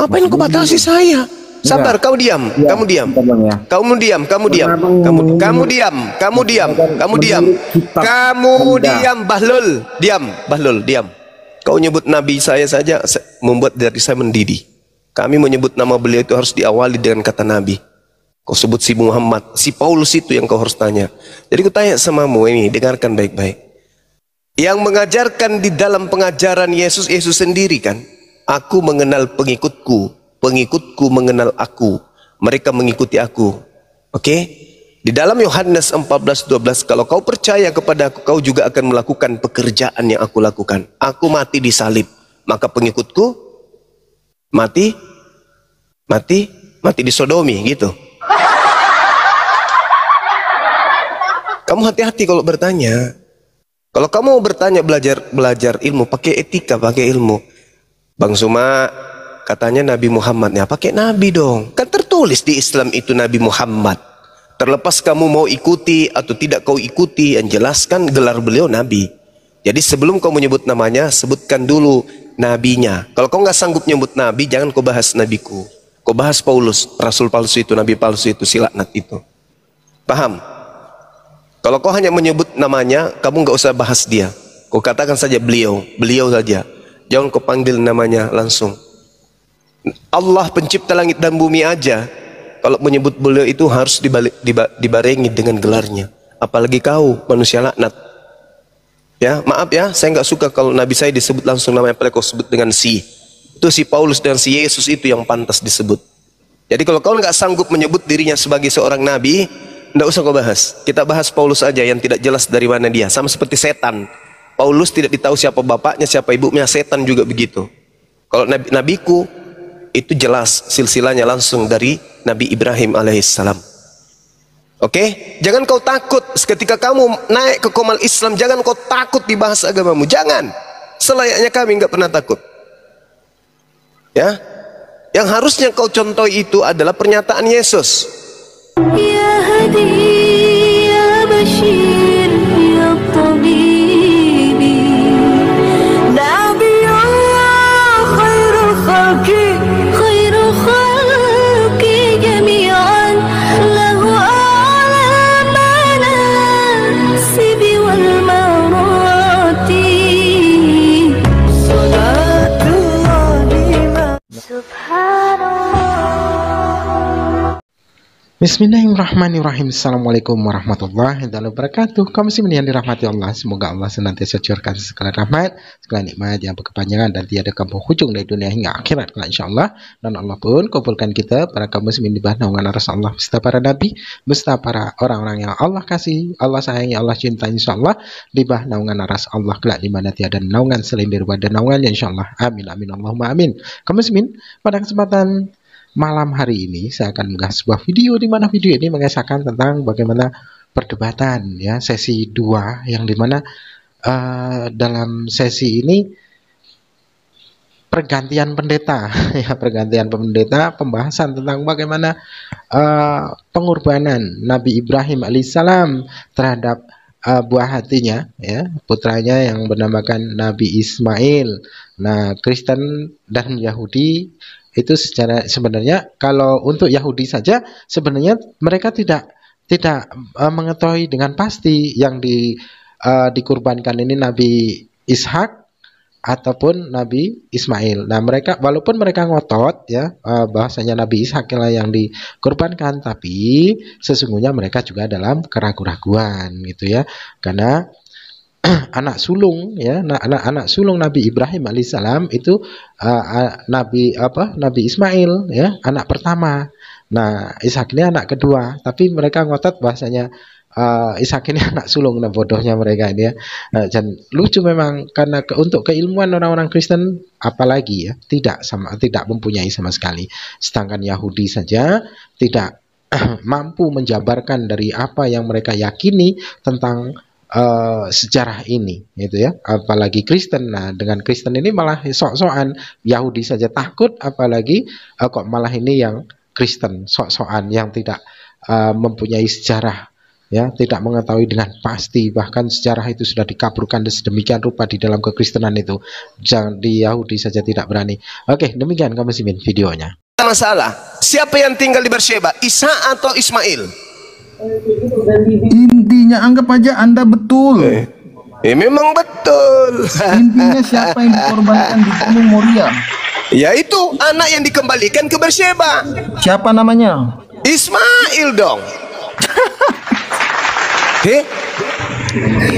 Ngapain kau batasi saya? Sabar, kau diam, Ya, kamu diam. ya. Kamu diam, kamu diam. Kamu diam, kamu diam, kamu diam. Kamu diam, Bahlul. Diam, Bahlul, diam. Kau nyebut nabi saya saja membuat dari saya mendidih. Kami menyebut nama beliau itu harus diawali dengan kata nabi. Kau sebut si Muhammad, si Paulus itu yang kau harus tanya. Jadi ku tanya samamu ini, dengarkan baik-baik. Yang mengajarkan di dalam pengajaran Yesus, Yesus sendiri kan. Aku mengenal pengikutku, pengikutku mengenal aku, mereka mengikuti aku. Oke? Di dalam Yohanes 14:12, kalau kau percaya kepada aku, kau juga akan melakukan pekerjaan yang aku lakukan. Aku mati di salib, maka pengikutku mati di sodomi, gitu. Kamu hati-hati kalau bertanya. Kalau kamu mau bertanya, belajar ilmu, pakai etika, pakai ilmu. Bang Suma katanya Nabi Muhammad, ya pakai Nabi dong. Kan tertulis di Islam itu Nabi Muhammad. Terlepas kamu mau ikuti atau tidak kau ikuti, yang jelaskan gelar beliau Nabi. Jadi sebelum kau menyebut namanya, sebutkan dulu nabinya. Kalau kau nggak sanggup nyebut Nabi, jangan kau bahas nabiku. Kau bahas Paulus, Rasul palsu itu, Nabi palsu itu, si laknat itu. Paham? Kalau kau hanya menyebut namanya, kamu nggak usah bahas dia. Kau katakan saja beliau, beliau saja. Jangan kau panggil namanya langsung. Allah pencipta langit dan bumi aja, kalau menyebut beliau itu harus dibarengi dengan gelarnya. Apalagi kau manusia laknat. Ya, maaf ya, saya nggak suka kalau Nabi saya disebut langsung namanya, apalagi kau sebut dengan si. Itu si Paulus dan si Yesus itu yang pantas disebut. Jadi kalau kau nggak sanggup menyebut dirinya sebagai seorang nabi, nggak usah kau bahas. Kita bahas Paulus aja yang tidak jelas dari mana dia. Sama seperti setan. Paulus tidak ditahu siapa bapaknya, siapa ibunya, setan juga begitu. Kalau nabiku itu jelas silsilahnya langsung dari Nabi Ibrahim alaihissalam. Oke? Jangan kau takut ketika kamu naik ke komal Islam, jangan kau takut dibahas agamamu. Jangan. Selayaknya kami nggak pernah takut. Ya? Yang harusnya kau contoh itu adalah pernyataan Yesus. Ya Hadi, ya Bashir, ya Tabibi, Nabi Allah, khairul khalqi, khairul khalqi jami'an, lahu a'la manasibi wal marati, salatullahi subhanallah. Bismillahirrahmanirrahim. Assalamualaikum warahmatullahi wabarakatuh. Kaum muslimin yang dirahmati Allah, semoga Allah senantiasa curahkan segala rahmat, segala nikmat yang berkepanjangan dan tiada penghujung dari dunia hingga akhirat kelak insyaallah. Dan Allah pun kumpulkan kita para kaum muslimin di bawah naungan Rasulullah beserta para nabi, beserta para orang-orang yang Allah kasih, Allah sayangi, Allah cintai insyaallah, di bawah naungan Rasulullah kelak di mana tiada naungan selain daripada naungannya insyaallah. Amin amin Allahumma amin. Kaum muslimin, pada kesempatan malam hari ini saya akan mengunggah sebuah video di mana video ini mengisahkan tentang bagaimana perdebatan ya sesi 2 yang dimana dalam sesi ini pergantian pendeta ya, pergantian pendeta, pembahasan tentang bagaimana pengorbanan Nabi Ibrahim alaihissalam terhadap buah hatinya ya, putranya yang bernamakan Nabi Ismail. Nah, Kristen dan Yahudi itu sebenarnya kalau untuk Yahudi saja sebenarnya mereka tidak mengetahui dengan pasti yang dikurbankan ini Nabi Ishak ataupun Nabi Ismail. Nah, mereka walaupun mereka ngotot ya bahasanya Nabi Ishak lah yang dikurbankan, tapi sesungguhnya mereka juga dalam keraguan-raguan gitu ya, karena anak sulung ya, anak sulung Nabi Ibrahim alaihissalam itu Nabi Ismail ya, anak pertama. Nah, Ishak ini anak kedua, tapi mereka ngotot bahasanya Ishak ini anak sulung. Nah, bodohnya mereka ini ya. Dan lucu memang karena untuk keilmuan orang-orang Kristen apalagi ya tidak mempunyai sama sekali. Sedangkan Yahudi saja tidak mampu menjabarkan dari apa yang mereka yakini tentang sejarah ini gitu ya, apalagi Kristen. Nah, dengan Kristen ini malah sok-sokan, Yahudi saja takut apalagi kok malah ini yang Kristen sok-sokan yang tidak mempunyai sejarah ya, tidak mengetahui dengan pasti, bahkan sejarah itu sudah dikaburkan sedemikian rupa di dalam kekristenan itu. Jangan di Yahudi saja tidak berani. Oke, demikian kaum muslimin videonya. Masalah, siapa yang tinggal di Beersheba, Ishak atau Ismail? Intinya anggap aja Anda betul. Memang betul. Intinya siapa yang dikorbankan di Gunung Moria? Yaitu anak yang dikembalikan ke Beersheba. Siapa namanya? Ismail dong.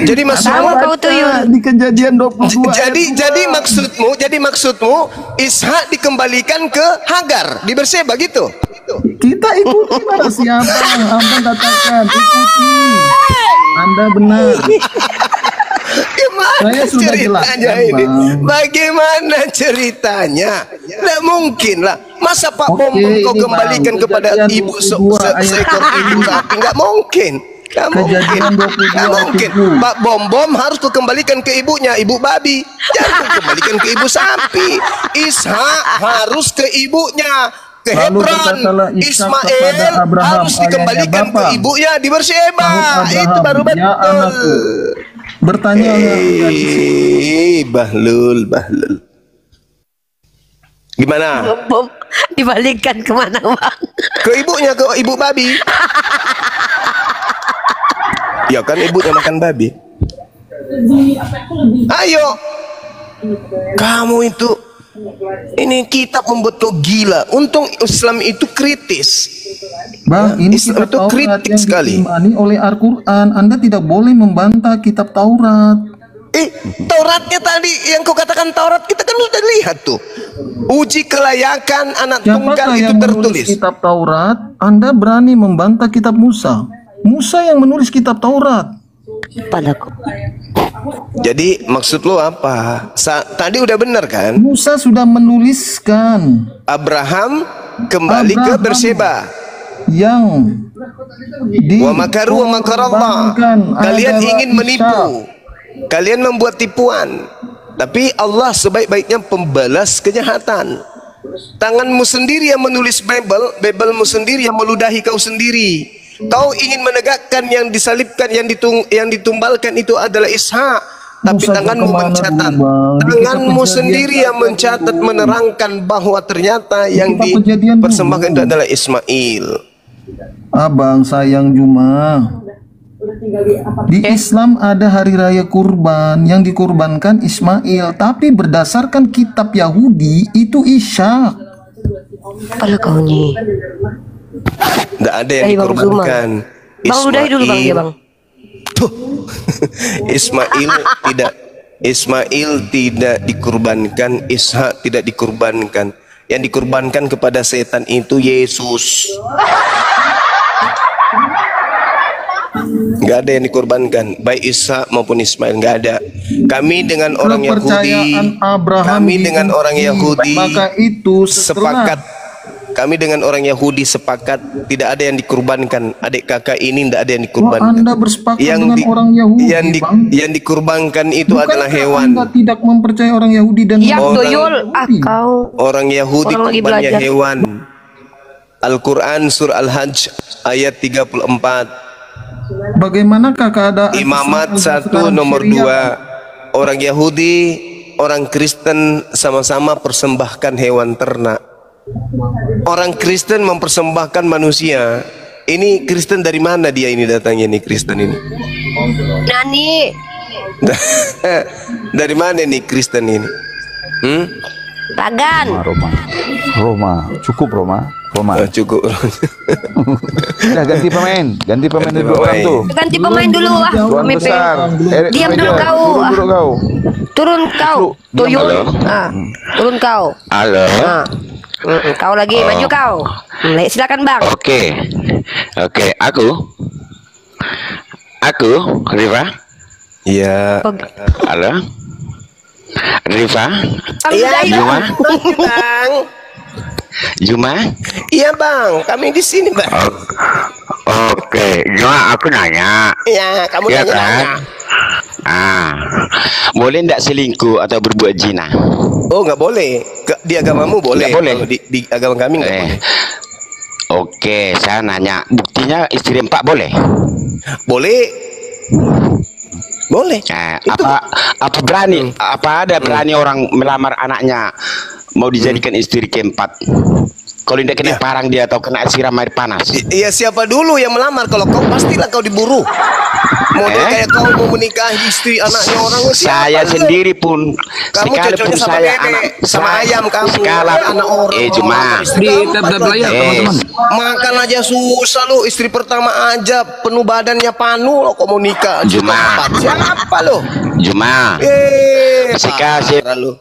Jadi maksudmu Kau tuyul. Di Kejadian 22 jadi maksudmu Ishak dikembalikan ke Hagar di Beersheba gitu. kita ikuti para siapa yang Anda katakan, ikuti. Anda benar. Gimana Saya sudah ceritanya jelaskan, ini? Bang. Bagaimana ceritanya? Tidak mungkin lah. Masa Pak Oke, Bom Bom kau ini, kembalikan Bang, kepada Kejadian ibu 22 ayat seekor ibu sapi? Nggak mungkin. Nggak mungkin. Kejadian 22 Nggak mungkin. ayat 7. Pak Bom Bom harus kau kembalikan ke ibunya, ibu babi. Jangan kau kembalikan ke ibu sapi. Ishak harus ke ibunya, ke Lalu Hebron. berkatalah Ishak kepada Ismail Abraham, harus dikembalikan ayahnya ke bapa. ibunya di Beersheba. Sahut Itu baru Abraham, "Ya betul. anakku, bertanyalah Bahlul. Gimana? Bom dibalikkan kemana bang? Ke ibunya, ke ibu babi. Ya kan ibunya makan babi. Ayo. Kamu itu, ini kitab membuat kau gila. Untung Islam itu kritis. Bang, ini Islam kitab itu Taurat kritik yang sekali. diimani oleh Al-Quran. Anda tidak boleh membantah kitab Taurat. Tauratnya tadi yang kau katakan Taurat, kita kan sudah lihat tuh. Uji kelayakan anak tunggal Siapakah itu yang menulis tertulis. kitab Taurat? Anda berani membantah kitab Musa. Musa yang menulis kitab Taurat. Padaku. Jadi maksud lo apa? Tadi udah benar kan? Musa sudah menuliskan Abraham kembali ke Abraham Beersheba. yang di Wa makaru wa makarallah. korbankan Kalian adalah ingin menipu. Ishak. Kalian membuat tipuan. Tapi Allah sebaik-baiknya pembalas kejahatan. Tanganmu sendiri yang menulis Bible-mu sendiri yang meludahi kau sendiri. Kau ingin menegakkan yang disalibkan, yang ditumbalkan itu adalah Ishak. Tapi Musa tanganmu kemana mencatat. dulu, Bang? Di kitab Tanganmu Kejadian sendiri yang mencatat, menerangkan bahwa ternyata yang kitab Kejadian dulu. dipersembahkan itu adalah Ismail. Abang sayang Juma. Di Islam ada hari raya kurban yang dikurbankan Ismail, tapi berdasarkan kitab Yahudi itu Ishak. Kalau kau nih. Tidak ada yang Bang Zuma. dikorbankan. Bang udahi dulu bang ya bang. Tuh. Ismail tidak dikurbankan, Ishak tidak dikurbankan. Yang dikurbankan kepada setan itu Yesus. Nggak ada yang dikorbankan, baik Ishak maupun Ismail, nggak ada. Kami dengan orang Yahudi, Kepercayaan Abraham kami dengan diuji, orang Yahudi maka itu setelah sepakat. Kami dengan orang Yahudi sepakat tidak ada yang dikurbankan. Adik kakak ini tidak ada yang dikurbankan. Anda bersepakat dengan orang Yahudi, Bang. yang dikurbankan itu Bukankah adalah hewan. Anda tidak mempercayai orang Yahudi dan Ya Orang- tuyul. Kau. Orang Yahudi Orang lagi kurbannya belajar. hewan. Al-Quran surah Al-Hajj ayat 34. bagaimanakah keadaan Imamat Israel 1 sekarang nomor Syria? 2. Orang Yahudi, orang Kristen sama-sama persembahkan hewan ternak. Orang Kristen mempersembahkan manusia. Ini Kristen dari mana dia ini datangnya nih Kristen ini? Nani. Dari mana nih Kristen ini? Pagan. Roma, cukup Roma. Cukup. Udah ganti pemain dulu orang tuh. Ganti pemain dulu ah. Tuan Pemimpin. besar. Diam dulu Meja, kau. Turun dulu kau. Turun kau. Tuyul. Ah. Turun kau. Halo. Ah. Kau lagi maju kau. Silakan bang. Oke. Aku Riva. Iya. Halo. Riva. Iya, Juma. Bang. Juma. Iya, Bang. Kami di sini, Bang. Oke. Juma, aku nanya. Iya, kamu Iya nanya-nanya. Boleh ndak selingkuh atau berbuat zina? Oh, nggak boleh. Di agamamu boleh. Nggak boleh. Kalau di agama kami nggak boleh. Oke, saya nanya, buktinya istri 4 boleh? Boleh. Boleh. Itu Apa berani? Apa ada berani orang melamar anaknya mau dijadikan istri keempat? Kalau tidak kena parang dia atau kena siram air panas. Iya, siapa dulu yang melamar? Kalau kau pastilah kau diburu. Model kayak kau mau menikahi istri anaknya orang. Saya sendiri pun, kamu sekalipun cocoknya sama saya bebek, anak sama ayam kamu. Anak orang. Cuma Di tab layar teman-teman. Makan aja susah lu, istri pertama aja penuh badannya panu lo, kok mau nikah? Cuma siapa lo? Cuma kasih lu.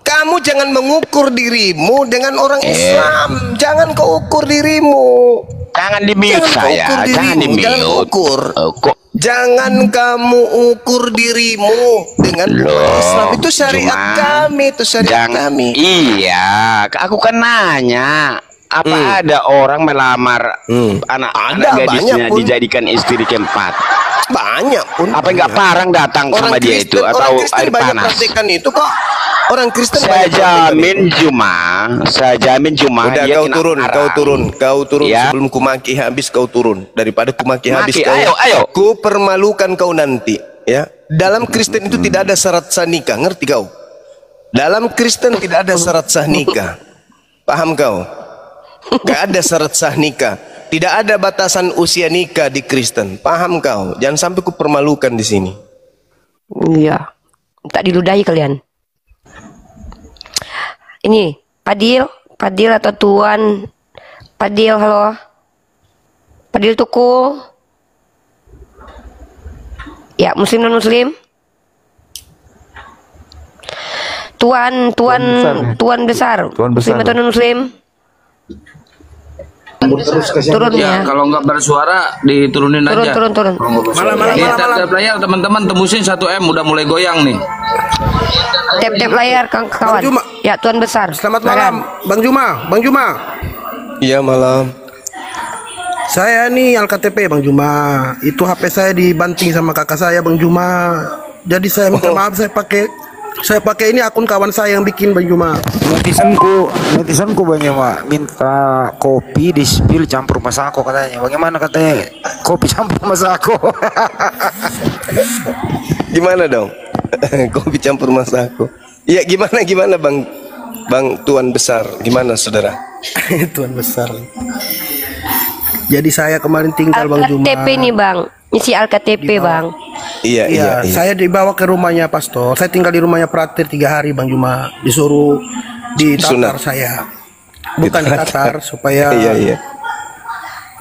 Kamu jangan mengukur dirimu dengan orang Islam. Jangan kau ukur dirimu. Jangan di-mute saya, jangan di-mute. Jangan ukur. Kok Jangan kamu ukur dirimu dengan Islam. Itu syariat kami, itu syariat kami. Iya, aku kan nanya. Apa ada orang melamar anak gadisnya dijadikan istri keempat? Banyak pun. Apa enggak parang datang sama dia itu atau air panas? Praktekan itu kok. Orang Kristen Saya jamin cuma udah dia kau turun Ya. sebelum kumaki habis, kau turun daripada kumaki habis kau. Ayo. Ku permalukan kau nanti, ya. Dalam Kristen itu tidak ada syarat sah nikah, ngerti kau? Dalam Kristen tidak ada syarat sah nikah. Paham kau? Gak ada syarat sah nikah. Tidak ada batasan usia nikah di Kristen. Paham kau? Jangan sampai ku permalukan di sini. Iya. Tak diludahi kalian. Ini Padil atau Tuan Padil, halo. Padil Tuku. Ya, muslim non muslim. Tuan besar. Muslim atau non muslim? Turun ya. Kalau nggak bersuara diturunin aja. Turun. Malam. Tab layar teman-teman tembusin 1M udah mulai goyang nih. Tap layar kawan. Ya, Tuan besar. Selamat malam, Bang Juma. Iya, malam. Saya nih KTP Bang Juma. Itu HP saya dibanting sama kakak saya Bang Juma. Jadi saya minta maaf, saya pakai ini akun kawan saya yang bikin Bang Juma. Netizenku banyak Pak minta kopi di spill campur masako katanya. Bagaimana katanya? Kopi campur masako. Gimana dong? Kopi campur masako. Iya, gimana Bang Tuan besar? Gimana saudara? Tuan besar. Jadi saya kemarin tinggal Bang Juma. KTP nih Bang. Isi KTP Bang. Iya. Saya dibawa ke rumahnya pastor. Saya tinggal di rumahnya Pratir 3 hari Bang Juma. Disuruh ditatar saya. Bukan ditatar supaya Iya.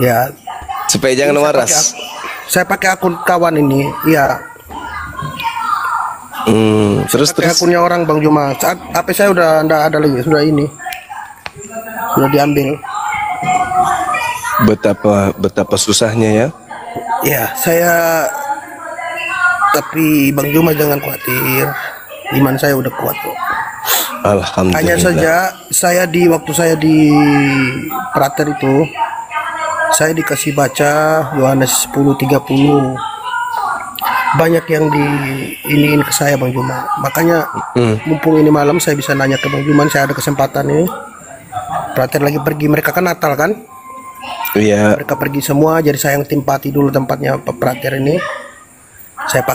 Ya, Supaya jangan waras. Saya pakai akun kawan ini. Iya. Terus Akunnya orang Bang Juma. Saat HP saya udah enggak ada lagi, sudah diambil. Betapa susahnya ya. Ya, tapi Bang Juma jangan khawatir. Iman saya udah kuat kok. Alhamdulillah. Hanya saja waktu saya di Prater itu saya dikasih baca Yohanes 10:30. Banyak yang iniin ke saya Bang Juma. Makanya mumpung ini malam saya bisa nanya ke Bang Juma, saya ada kesempatan ini. Prater lagi pergi, mereka kan Natal kan? Iya. Mereka pergi semua, jadi saya yang tempati dulu tempatnya Prater ini. Saya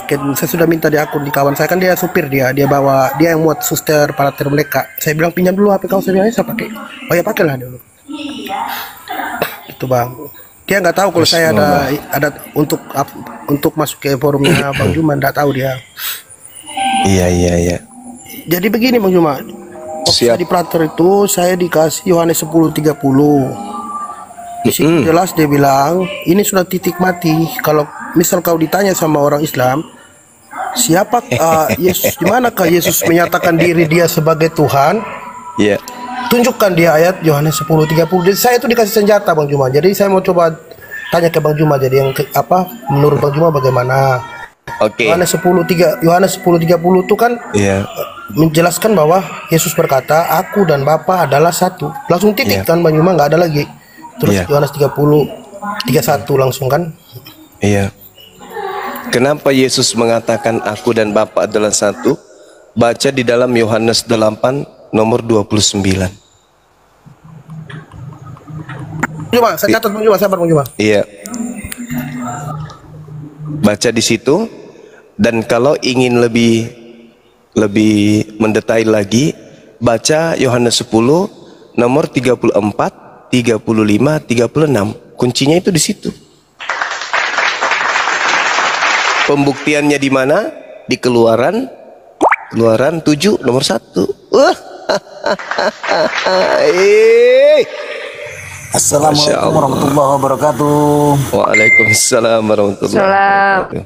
sudah minta di akun di kawan saya, kan dia supir, dia yang muat suster Prater mereka. Saya bilang pinjam dulu HP kau, saya pakai. Oh ya pakailah dulu. Itu Bang. Dia nggak tahu kalau saya ada untuk masuk ke forumnya Bang Juma, nggak tahu dia. Iya. Jadi begini Bang Juma. Waktu saya di Prater itu saya dikasih Yohanes 10:30. Di situ jelas dia bilang ini sudah titik mati. Kalau misal kau ditanya sama orang Islam, siapa Yesus, di manakah Yesus menyatakan diri dia sebagai Tuhan? Iya. Tunjukkan dia ayat Yohanes 10:30. Jadi saya itu dikasih senjata Bang Juma. Jadi saya mau coba tanya ke Bang Juma. Jadi menurut Bang Juma bagaimana? Oke. Yohanes 10:30 itu kan menjelaskan bahwa Yesus berkata, aku dan Bapa adalah satu. Langsung titik kan Bang Juma, nggak ada lagi. Terus Yohanes 30:31 langsung kan? Iya. Kenapa Yesus mengatakan aku dan Bapa adalah satu? Baca di dalam Yohanes 8 nomor 29. Juma, saya catat Bang Juma, sabar Bang Juma. Iya. Baca di situ, dan kalau ingin lebih mendetail lagi, baca Yohanes 10 nomor 34, 35, 36. Kuncinya itu di situ. Pembuktiannya di mana? Di Keluaran 7 nomor 1. Assalamualaikum warahmatullahi wabarakatuh. Waalaikumsalam warahmatullahi wabarakatuh.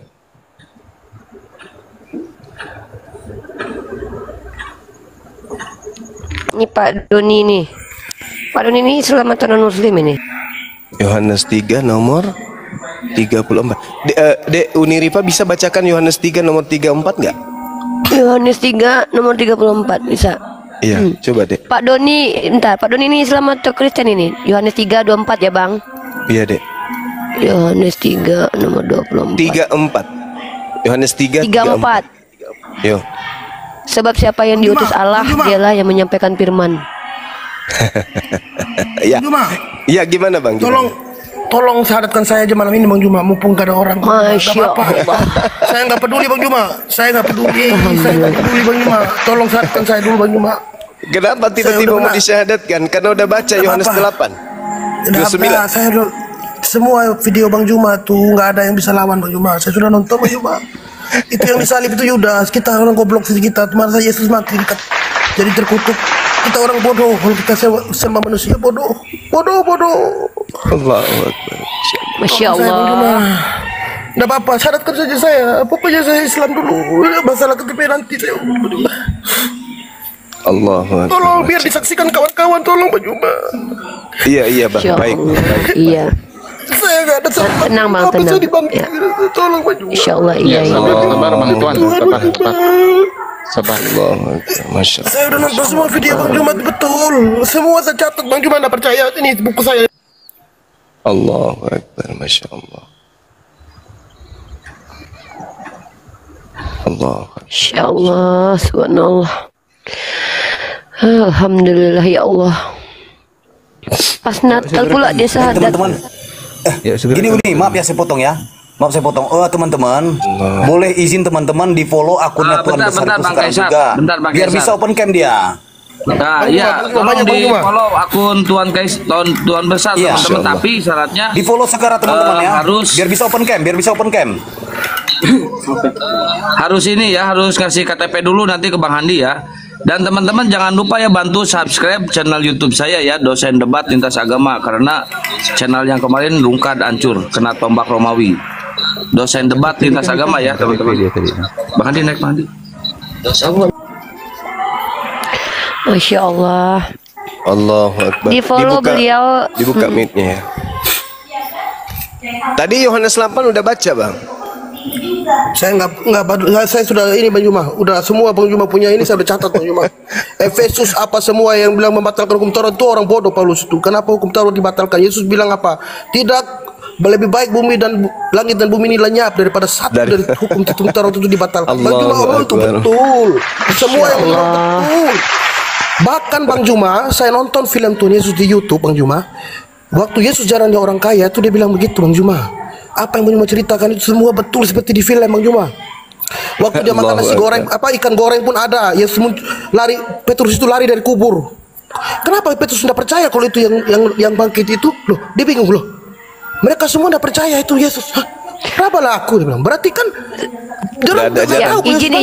Ini Pak Doni nih. Pak Doni ini Islam atau non Muslim ini? Yohanes 3 nomor 34. Dek Unirifa bisa bacakan Yohanes 3 nomor 34 nggak? Yohanes 3 nomor 34 bisa. Iya, coba Dek. Pak Doni, entar. Pak Doni ini Islam atau Kristen ini? Yohanes 3 24 ya, Bang? Iya, Dek. Yohanes 3 nomor 24. 34. Yohanes 3 34. Yo. Sebab siapa yang diutus Allah, dialah yang menyampaikan firman. Ya. Iya, gimana Bang? Tolong syaratkan saya aja malam ini Bang Juma, mumpung gak ada orang. Masya Allah. Saya nggak peduli Bang Juma, saya nggak peduli Bang Juma. Tolong syaratkan saya dulu Bang Juma. Kenapa tiba-tiba mau disyahadatkan? Karena udah baca Yohanes 8. Saya udah, semua video Bang Juma tuh nggak ada yang bisa lawan Bang Juma. Saya sudah nonton Bang Juma. Itu yang disalib itu Yudas. Kita orang goblok sih kita. Masa Yesus mati kita jadi terkutuk. Kita orang bodoh. Kalau kita sembah manusia bodoh. Allahu Akbar. Masya Allah. Nggak apa-apa, syaratkan saja saya. Pokoknya saya Islam dulu. Masalah KTP nanti saya. Allahu Akbar. Tolong biar disaksikan kawan-kawan, tolong Bang Juma. Iya Bang. Baik. Iya. Saya nggak ada salah. Tenang Bang, tenang. Ya. Tolong Bang Juma. Insya Allah iya. Sabar Bang Tuan. Sabar. Allahu Akbar. Masya Allah. Saya udah nonton semua video Bang Juma betul. Semua saya catat Bang Juma, nggak percaya ini buku saya. Allahu Akbar. Masya Allah. Allah. Insya Allah. Subhanallah. Alhamdulillah ya Allah. Pas Natal pula dia syahadat. Teman-teman, gini Uni, maaf ya saya potong ya. Maaf saya potong. Oh teman-teman, boleh izin teman-teman di follow akunnya Tuan Besar itu sekarang juga. Biar bisa open cam dia. Nah, iya, tolong di follow akun Tuan Besar teman-teman. Tapi syaratnya di follow sekarang teman-teman ya. Harus biar bisa open cam. Harus ini ya, harus kasih KTP dulu nanti ke Bang Handi ya. Dan teman-teman jangan lupa ya bantu subscribe channel YouTube saya ya, Dosen Debat Lintas Agama, karena channel yang kemarin lungkad hancur kena tombak Romawi. Dosen Debat Lintas Agama ya teman-teman. Bang Handi naik Bang Handi. Masya Allah. Allahu Akbar. Di follow beliau. Dibuka mic-nya ya. Tadi Yohanes 8 udah baca Bang. Saya saya sudah ini Bang Juma, udah semua Bang Juma punya ini saya udah catat Bang Juma. Efesus apa semua yang bilang membatalkan hukum Taurat itu orang bodoh Paulus itu. Kenapa hukum Taurat dibatalkan? Yesus bilang apa? Tidak, lebih baik bumi dan langit dan bumi ini lenyap daripada satu dari hukum Taurat itu dibatalkan. Bang Juma Allah itu betul. Semua yang betul. Bahkan Bang Juma, saya nonton film Tuhan Yesus di YouTube Bang Juma. Waktu Yesus jarang orang kaya itu dia bilang begitu Bang Juma. Apa yang Bang Juma ceritakan itu semua betul seperti di film Bang Juma. Waktu dia makan nasi goreng, ikan goreng pun ada. Yesus lari, Petrus itu lari dari kubur. Kenapa Petrus tidak percaya kalau itu yang bangkit itu? Loh, dia bingung loh. Mereka semua tidak percaya itu Yesus. Hah? Kenapa lah aku? Dia bilang. Berarti kan izin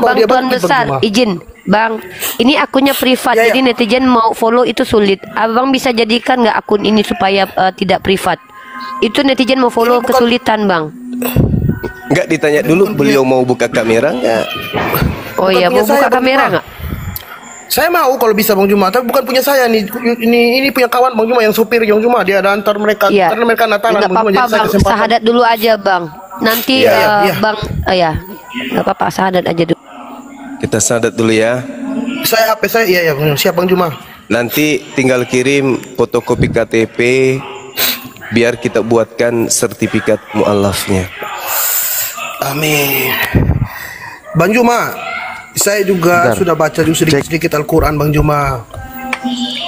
Bang Tuan Besar, izin Bang, ini akunnya privat, jadi netizen mau follow itu sulit. Abang bisa jadikan nggak akun ini supaya tidak privat? Itu netizen mau follow kesulitan Bang. Enggak, ditanya dulu beliau mau buka kamera enggak? Oh iya, mau buka kamera enggak? Saya mau kalau bisa Bang Juma, tapi bukan punya saya nih. Ini punya kawan Bang Juma yang supir Bang Juma, dia ada antar mereka. Iya. Karena mereka Natalan Bang Juma. Enggak apa-apa Bang, syahadat dulu aja Bang. Nanti Bang, ya. Enggak apa-apa, syahadat aja dulu. Kita syahadat dulu ya. Saya HP saya, iya siap Bang Juma. Nanti tinggal kirim fotokopi KTP biar kita buatkan sertifikat mualafnya. Amin. Bang Juma, saya juga sudah baca juga sedikit-sedikit Al-Quran Bang Juma.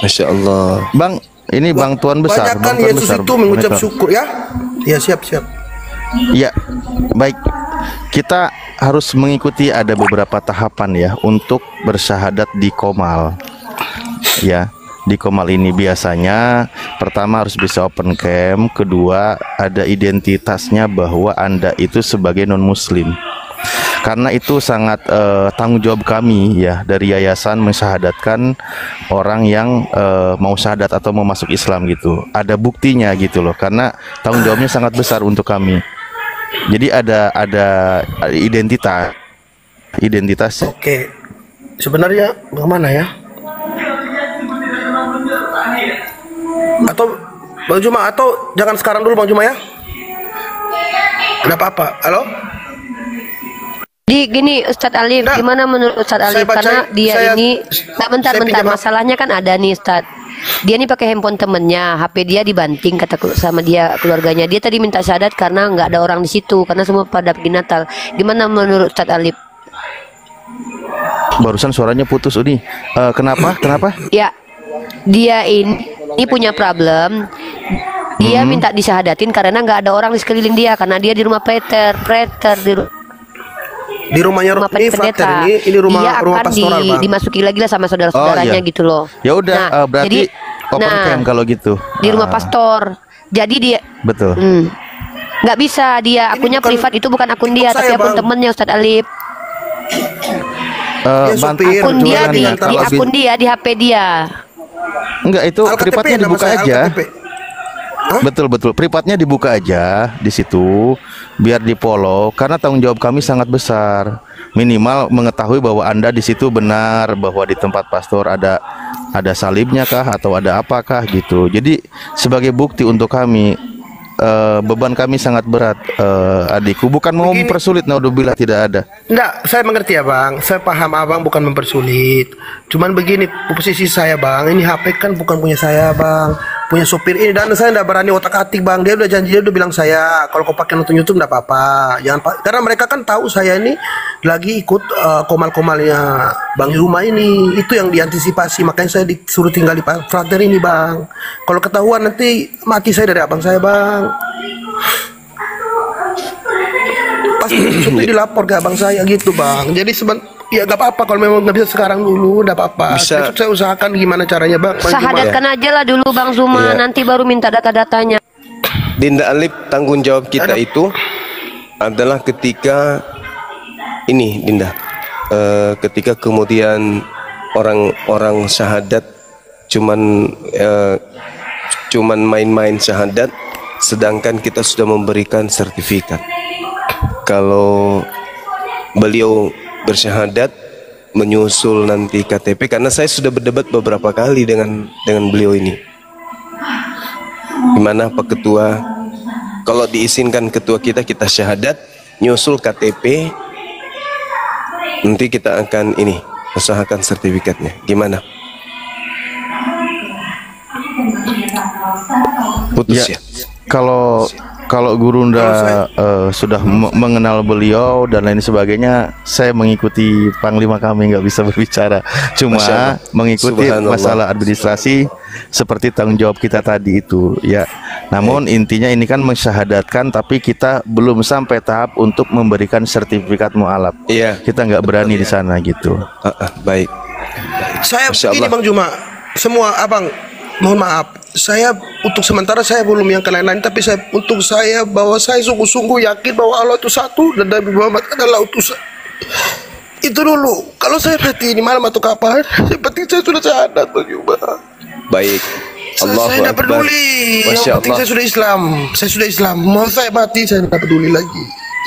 Masya Allah. Bang, Ini Bang Tuan besar. Banyakkan Bang Tuan Yesus besar, itu mengucap monitor. syukur ya. Ya siap. Ya, baik. Kita harus mengikuti ada beberapa tahapan ya untuk bersyahadat di Qomal. Ya, di Qomal ini biasanya pertama harus bisa open cam, kedua ada identitasnya bahwa Anda itu sebagai non-muslim. Karena itu sangat tanggung jawab kami ya dari yayasan mensyahadatkan orang yang mau syahadat atau mau masuk Islam gitu. Ada buktinya gitu loh, karena tanggung jawabnya sangat besar untuk kami. Jadi ada identitas. Oke. Sebenarnya bagaimana ya? Atau Bang Juma, atau jangan sekarang dulu Bang Juma ya? Ada apa-apa? Halo? Di gini Ustadz Alif, gimana menurut Ustadz Alif? Karena dia ini, bentar, masalahnya kan ada nih Ustadz. Dia nih pakai handphone temennya, HP dia dibanting kata sama dia keluarganya. Dia tadi minta syahadat karena nggak ada orang di situ, karena semua pada pergi Natal. Gimana menurut Ustadz Alif? Barusan suaranya putus Uni. Kenapa? Ya, dia ini punya problem. Dia minta disyahadatin karena nggak ada orang di sekeliling dia, karena dia di rumah preter di rumahnya ini pendeta. Ini rumah dia rumah akan pastoral Bang. dimasuki lagi lah sama saudara-saudaranya gitu loh. Ya udah, berarti open cam kalau gitu. Di rumah pastor. Jadi dia betul. Nggak bisa, dia akunnya privat, itu bukan akun dia tapi akun temennya Ustadz Alif. Akun dia di akun dia di HP dia. Enggak, itu privatnya dibuka aja. Betul, privatnya dibuka aja di situ biar di-follow, karena tanggung jawab kami sangat besar. Minimal mengetahui bahwa Anda di situ benar, bahwa di tempat pastor ada salibnya kah atau ada apakah gitu. Jadi sebagai bukti untuk kami, beban kami sangat berat, adikku. Bukan mau mempersulit, naudzubillah, tidak ada. Enggak, saya mengerti ya Bang. Saya paham Abang bukan mempersulit. Cuman begini posisi saya Bang. Ini HP kan bukan punya saya Bang, punya sopir ini, dan saya enggak berani otak-atik Bang. Dia udah janji, dia udah bilang saya kalau kau pakai nonton YouTube enggak apa-apa. Karena mereka kan tahu saya ini lagi ikut komal-komalnya Bang Yuma ini. Itu yang diantisipasi, makanya saya disuruh tinggal di frater ini Bang. Kalau ketahuan nanti mati saya dari abang saya Bang. Pasti supir dilapor ke abang saya gitu Bang. Jadi ya gak apa-apa kalau memang nggak bisa sekarang dulu, gak apa-apa. Besok saya usahakan gimana caranya Bang. Syahadatkan aja lah dulu Bang Zuma, nanti baru minta data-datanya. Dinda Alif, tanggung jawab kita itu adalah ketika ini Dinda, ketika kemudian orang syahadat cuman main-main syahadat, sedangkan kita sudah memberikan sertifikat. Kalau beliau bersyahadat menyusul nanti KTP, karena saya sudah berdebat beberapa kali dengan beliau ini. Gimana Pak Ketua, kalau diizinkan ketua kita syahadat, nyusul KTP, nanti kita akan ini usahakan sertifikatnya. Gimana? Putus ya? Kalau Gurunda sudah mengenal beliau dan lain sebagainya, saya mengikuti Panglima kami, nggak bisa berbicara, cuma mengikuti masalah administrasi seperti tanggung jawab kita tadi itu ya. Namun intinya ini kan mensyahadatkan, tapi kita belum sampai tahap untuk memberikan sertifikat mu'alaf. Iya. Kita nggak berani di sana gitu. Baik. Saya ini Bang Juma, semua abang mohon maaf, saya untuk sementara saya belum yang ke lain-lain, tapi bahwa saya sungguh-sungguh yakin bahwa Allah itu satu dan Nabi Muhammad adalah utusan. Itu dulu. Kalau saya mati ini malam atau kapan, yang penting saya sudah syahadat Bang Juma. Baik. Saya tidak peduli. Yang penting saya sudah Islam. Saya sudah Islam. Mau saya mati, saya tidak peduli lagi.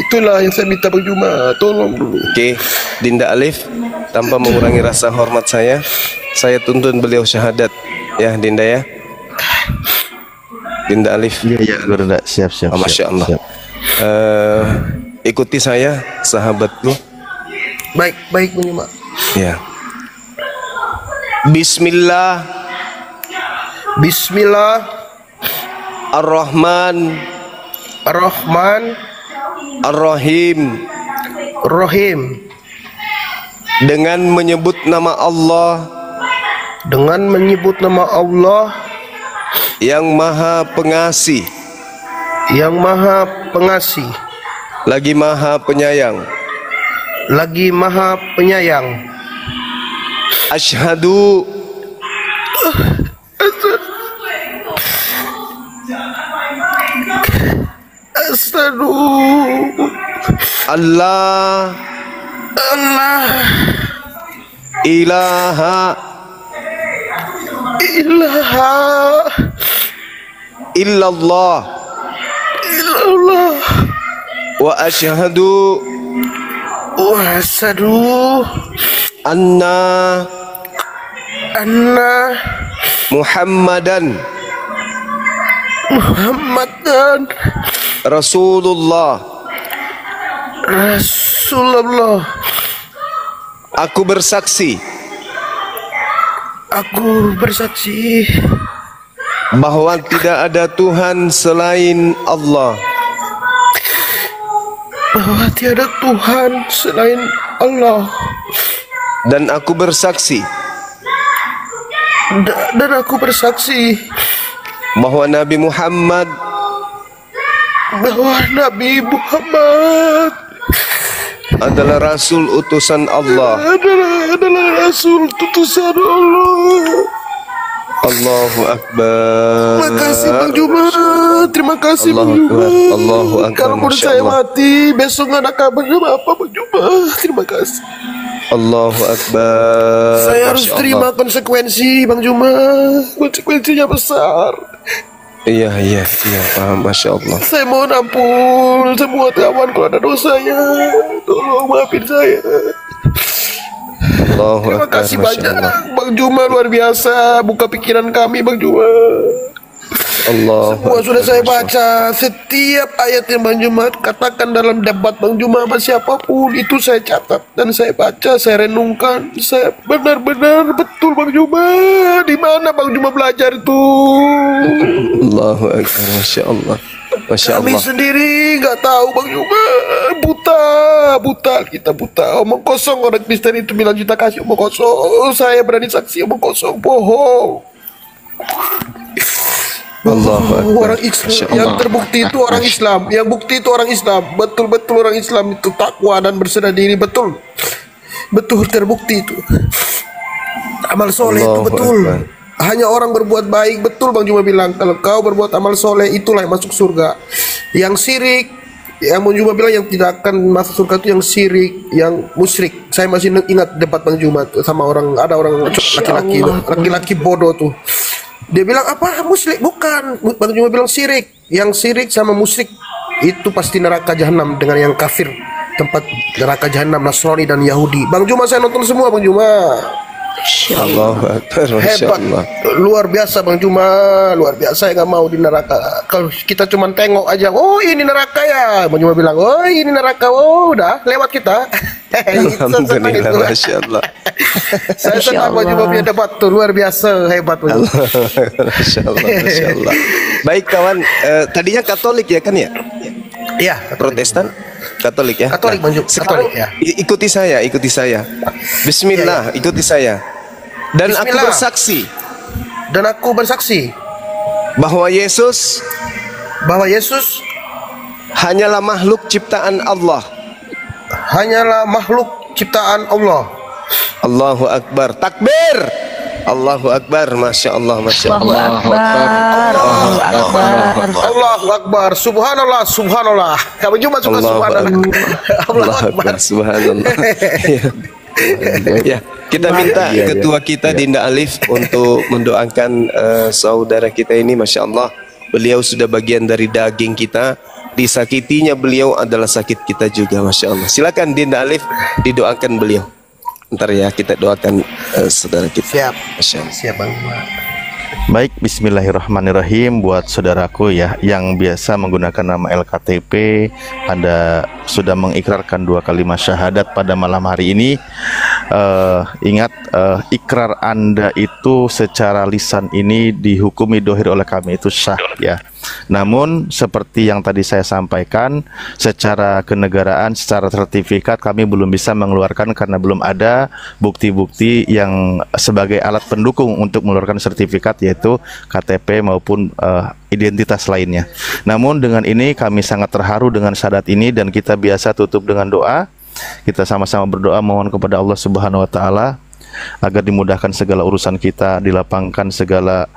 Itulah yang saya minta Bang Juma. Tolong dulu. Oke, Dinda Alif, tanpa mengurangi rasa hormat saya tuntun beliau syahadat. Ya Dinda ya. Dinda Alif. Iya, Gurunda. Siap. Masya Allah. Siap. Ikuti saya, sahabatku. Baik Bang Juma. Ya. Bismillah. Ar-Rahman. Ar-Rahim. Dengan menyebut nama Allah. yang Maha Pengasih, yang Maha Pengasih, lagi Maha Penyayang, lagi Maha Penyayang. Asyhadu Asyhadu Allah ilaha illallah wa asyhadu anna Muhammadan Rasulullah. Aku bersaksi bahwa tidak ada Tuhan selain Allah, dan aku bersaksi bahwa Nabi Muhammad adalah Rasul utusan Allah. Allahu Akbar. Terima kasih Bang Juma. Terima kasih Bang Juma. Allahu Akbar. Kalau saya mati besok nggak ada kabarnya apa Bang Juma. Terima kasih. Allahu Akbar. Saya harus terima konsekuensi Bang Juma. Konsekuensinya besar. Iya paham, Masya Allah. Saya mohon ampun semua kawan kalau ada dosanya. Tolong maafin saya. Terima kasih banyak Bang Juma, luar biasa buka pikiran kami Bang Juma. Semua sudah saya baca, setiap ayat yang Bang Juma katakan dalam debat Bang Juma sama siapapun itu saya catat dan saya baca, saya renungkan. Saya benar-benar betul Bang Juma. Di mana Bang Juma belajar itu? Allahu Akbar, Masya Allah. Masya Allah. Kami sendiri nggak tahu Bang Juma, buta kita buta. Omong kosong orang Kristen itu bilang kita kasih omong kosong. Saya berani saksi omong kosong, bohong. Orang Islam yang terbukti itu orang Islam, yang bukti itu orang Islam, betul-betul orang Islam itu takwa dan berserah diri, betul terbukti itu. Amal soleh itu betul. Hanya orang berbuat baik, betul Bang Juma bilang. Kalau kau berbuat amal soleh, itulah yang masuk surga. Yang syirik, yang Bang Juma bilang yang tidak akan masuk surga itu yang syirik, yang musyrik. Saya masih ingat debat Bang Juma tuh sama ada orang laki-laki bodoh tuh. Dia bilang apa? Musyrik? Bukan. Bang Juma bilang syirik. Yang syirik sama musyrik itu pasti neraka jahanam dengan yang kafir. Tempat neraka jahanam Nasrani dan Yahudi. Bang Juma saya nonton semua Bang Juma. Hebat, luar biasa Bang Juma, luar biasa. Saya nggak mau di neraka. Kalau kita cuma tengok aja, oh ini neraka ya, Bang Juma bilang, oh ini neraka, oh udah lewat kita. Alhamdulillah, Masya Allah. Saya senang Bang Juma punya debat tuh, luar biasa, hebat Bang Juma. Masya Allah, Masya Allah. Baik kawan, tadinya Katolik ya kan ya? Iya, Protestan. Katolik ya. Katolik Bang Juma. Sekarang Katolik, ya. ikuti saya. Bismillah, ikuti saya. Dan Bismillah. aku bersaksi bahwa Yesus hanyalah makhluk ciptaan Allah. Allahu Akbar. Takbir. Allahu Akbar. Masya Allah, Masya Allah. Allahu Akbar. Subhanallah. Kamu cuma suka subhanallah. Allahu Akbar. Subhanallah. Ya, kita minta ketua kita Dinda Alif untuk mendoakan saudara kita ini. Masya Allah, beliau sudah bagian dari daging kita. Disakitinya beliau adalah sakit kita juga. Masya Allah. Silakan Dinda Alif didoakan beliau. Ntar ya kita doakan saudara kita. Siap Bang. Baik, bismillahirrahmanirrahim. Buat saudaraku ya yang biasa menggunakan nama LKTP, Anda sudah mengikrarkan 2 kalimat syahadat pada malam hari ini. ingat ikrar Anda itu secara lisan ini dihukumi dohir oleh kami itu sah ya. Namun seperti yang tadi saya sampaikan, secara kenegaraan, secara sertifikat kami belum bisa mengeluarkan karena belum ada bukti-bukti yang sebagai alat pendukung untuk mengeluarkan sertifikat, yaitu KTP maupun identitas lainnya. Namun dengan ini kami sangat terharu dengan syahadat ini, dan kita biasa tutup dengan doa. Kita sama-sama berdoa mohon kepada Allah Subhanahu wa taala agar dimudahkan segala urusan kita, dilapangkan segala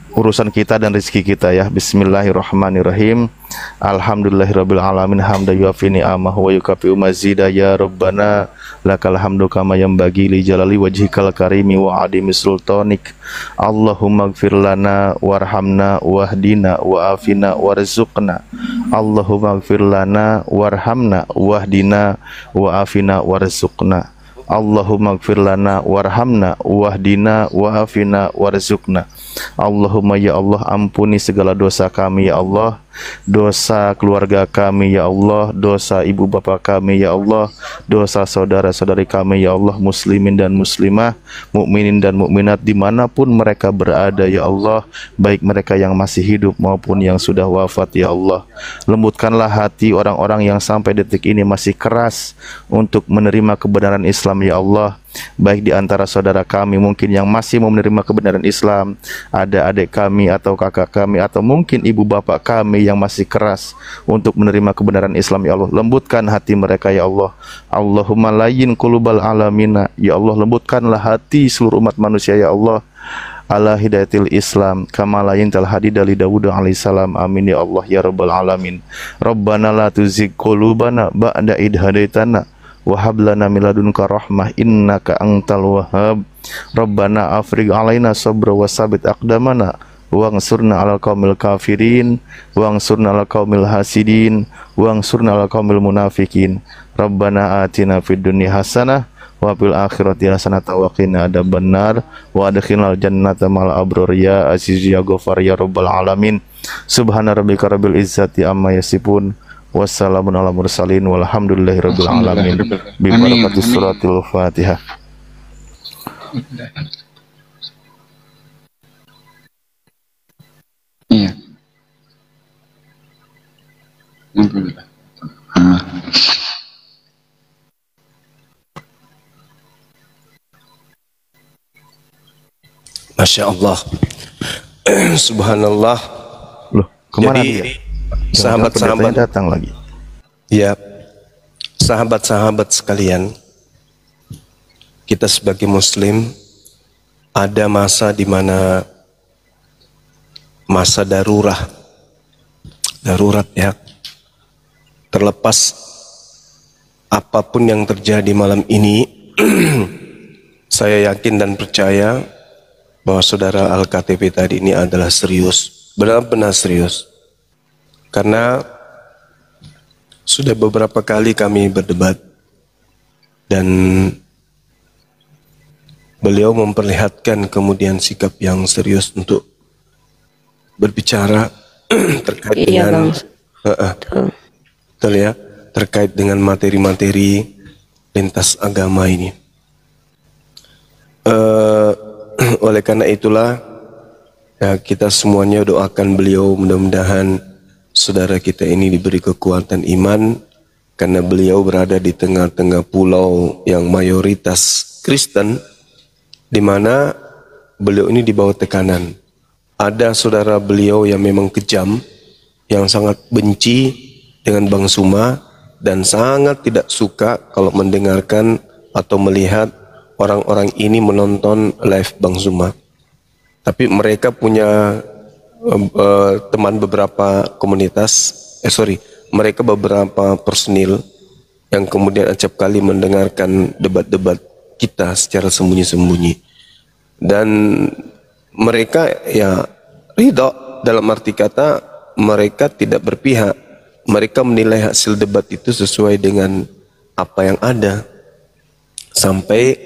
urusan kita dan rezeki kita ya. Bismillahirrahmanirrahim. Alhamdulillahirabbil alamin hamdan yuafi ni'amahu wa yukafi'u mazida ya rabbana lakal hamdu kama yanbaghi li jalali wajhikal karimi wa adimi sultanik. Allahumma ighfir lana warhamna wahdina wa afina warzuqna. Allahumma ighfir lana warhamna wahdina wa afina warzuqna. Allahumma ighfir lana warhamna wahdina wa afina warzuqna. Allahumma ya Allah, ampuni segala dosa kami ya Allah, dosa keluarga kami ya Allah, dosa ibu bapak kami ya Allah, dosa saudara-saudari kami ya Allah, muslimin dan muslimah, mukminin dan mukminat dimanapun mereka berada ya Allah, baik mereka yang masih hidup maupun yang sudah wafat ya Allah. Lembutkanlah hati orang-orang yang sampai detik ini masih keras untuk menerima kebenaran Islam ya Allah. Baik di antara saudara kami mungkin yang masih mau menerima kebenaran Islam, ada adik kami atau kakak kami, atau mungkin ibu bapak kami yang masih keras untuk menerima kebenaran Islam ya Allah. Lembutkan hati mereka ya Allah. Allahumma layyin qulubal alamina, ya Allah, lembutkanlah hati seluruh umat manusia ya Allah, ala hidayatil Islam kama layin tal hadida li Dawud alaihissalam. Amin ya Allah ya rabbal alamin. Rabbana la tuzigh qulubana ba'da idh hadaitana wa hab lana min ladunka rahmah innaka antal wahhab. Rabbana afrigh alaina sabra wa sabit aqdamana wangsurna 'alal qaumil kafirin wangsurna 'alal qaumil hasidin wangsurna 'alal qaumil munafikin. Rabbana atina fid dunya hasanah wa fil akhirati hasanah wa qina adzabannar wa adkhilnal jannata mal abrar ya aziz ya ghafar ya rabbal alamin. Subhana rabbika rabbil izzati amma yasifun, wassalamun ala mursalin, walhamdulillahi rabbil alamin. Bi barakatis suratil Fatihah. Iya. Alhamdulillah. Masya Allah. Subhanallah. Loh, kemana Jadi, dia? sahabat-sahabat datang lagi. Ya, sahabat-sahabat sekalian, kita sebagai Muslim ada masa di mana masa darurat ya. Terlepas apapun yang terjadi malam ini, saya yakin dan percaya bahwa saudara Al-KTP tadi ini adalah serius, benar-benar serius. Karena sudah beberapa kali kami berdebat dan beliau memperlihatkan kemudian sikap yang serius untuk berbicara terkait dengan betul ya, terkait dengan materi-materi lintas agama ini. Oleh karena itulah ya, kita semuanya doakan beliau, mudah-mudahan saudara kita ini diberi kekuatan iman, karena beliau berada di tengah-tengah pulau yang mayoritas Kristen, di mana beliau ini di bawah tekanan. Ada saudara beliau yang memang kejam, yang sangat benci dengan Bang Suma dan sangat tidak suka kalau mendengarkan atau melihat orang-orang ini menonton live Bang Suma. Tapi mereka punya teman beberapa komunitas, mereka beberapa personil yang kemudian acap kali mendengarkan debat-debat kita secara sembunyi-sembunyi. Dan mereka ya ridho, dalam arti kata mereka tidak berpihak. Mereka menilai hasil debat itu sesuai dengan apa yang ada. Sampai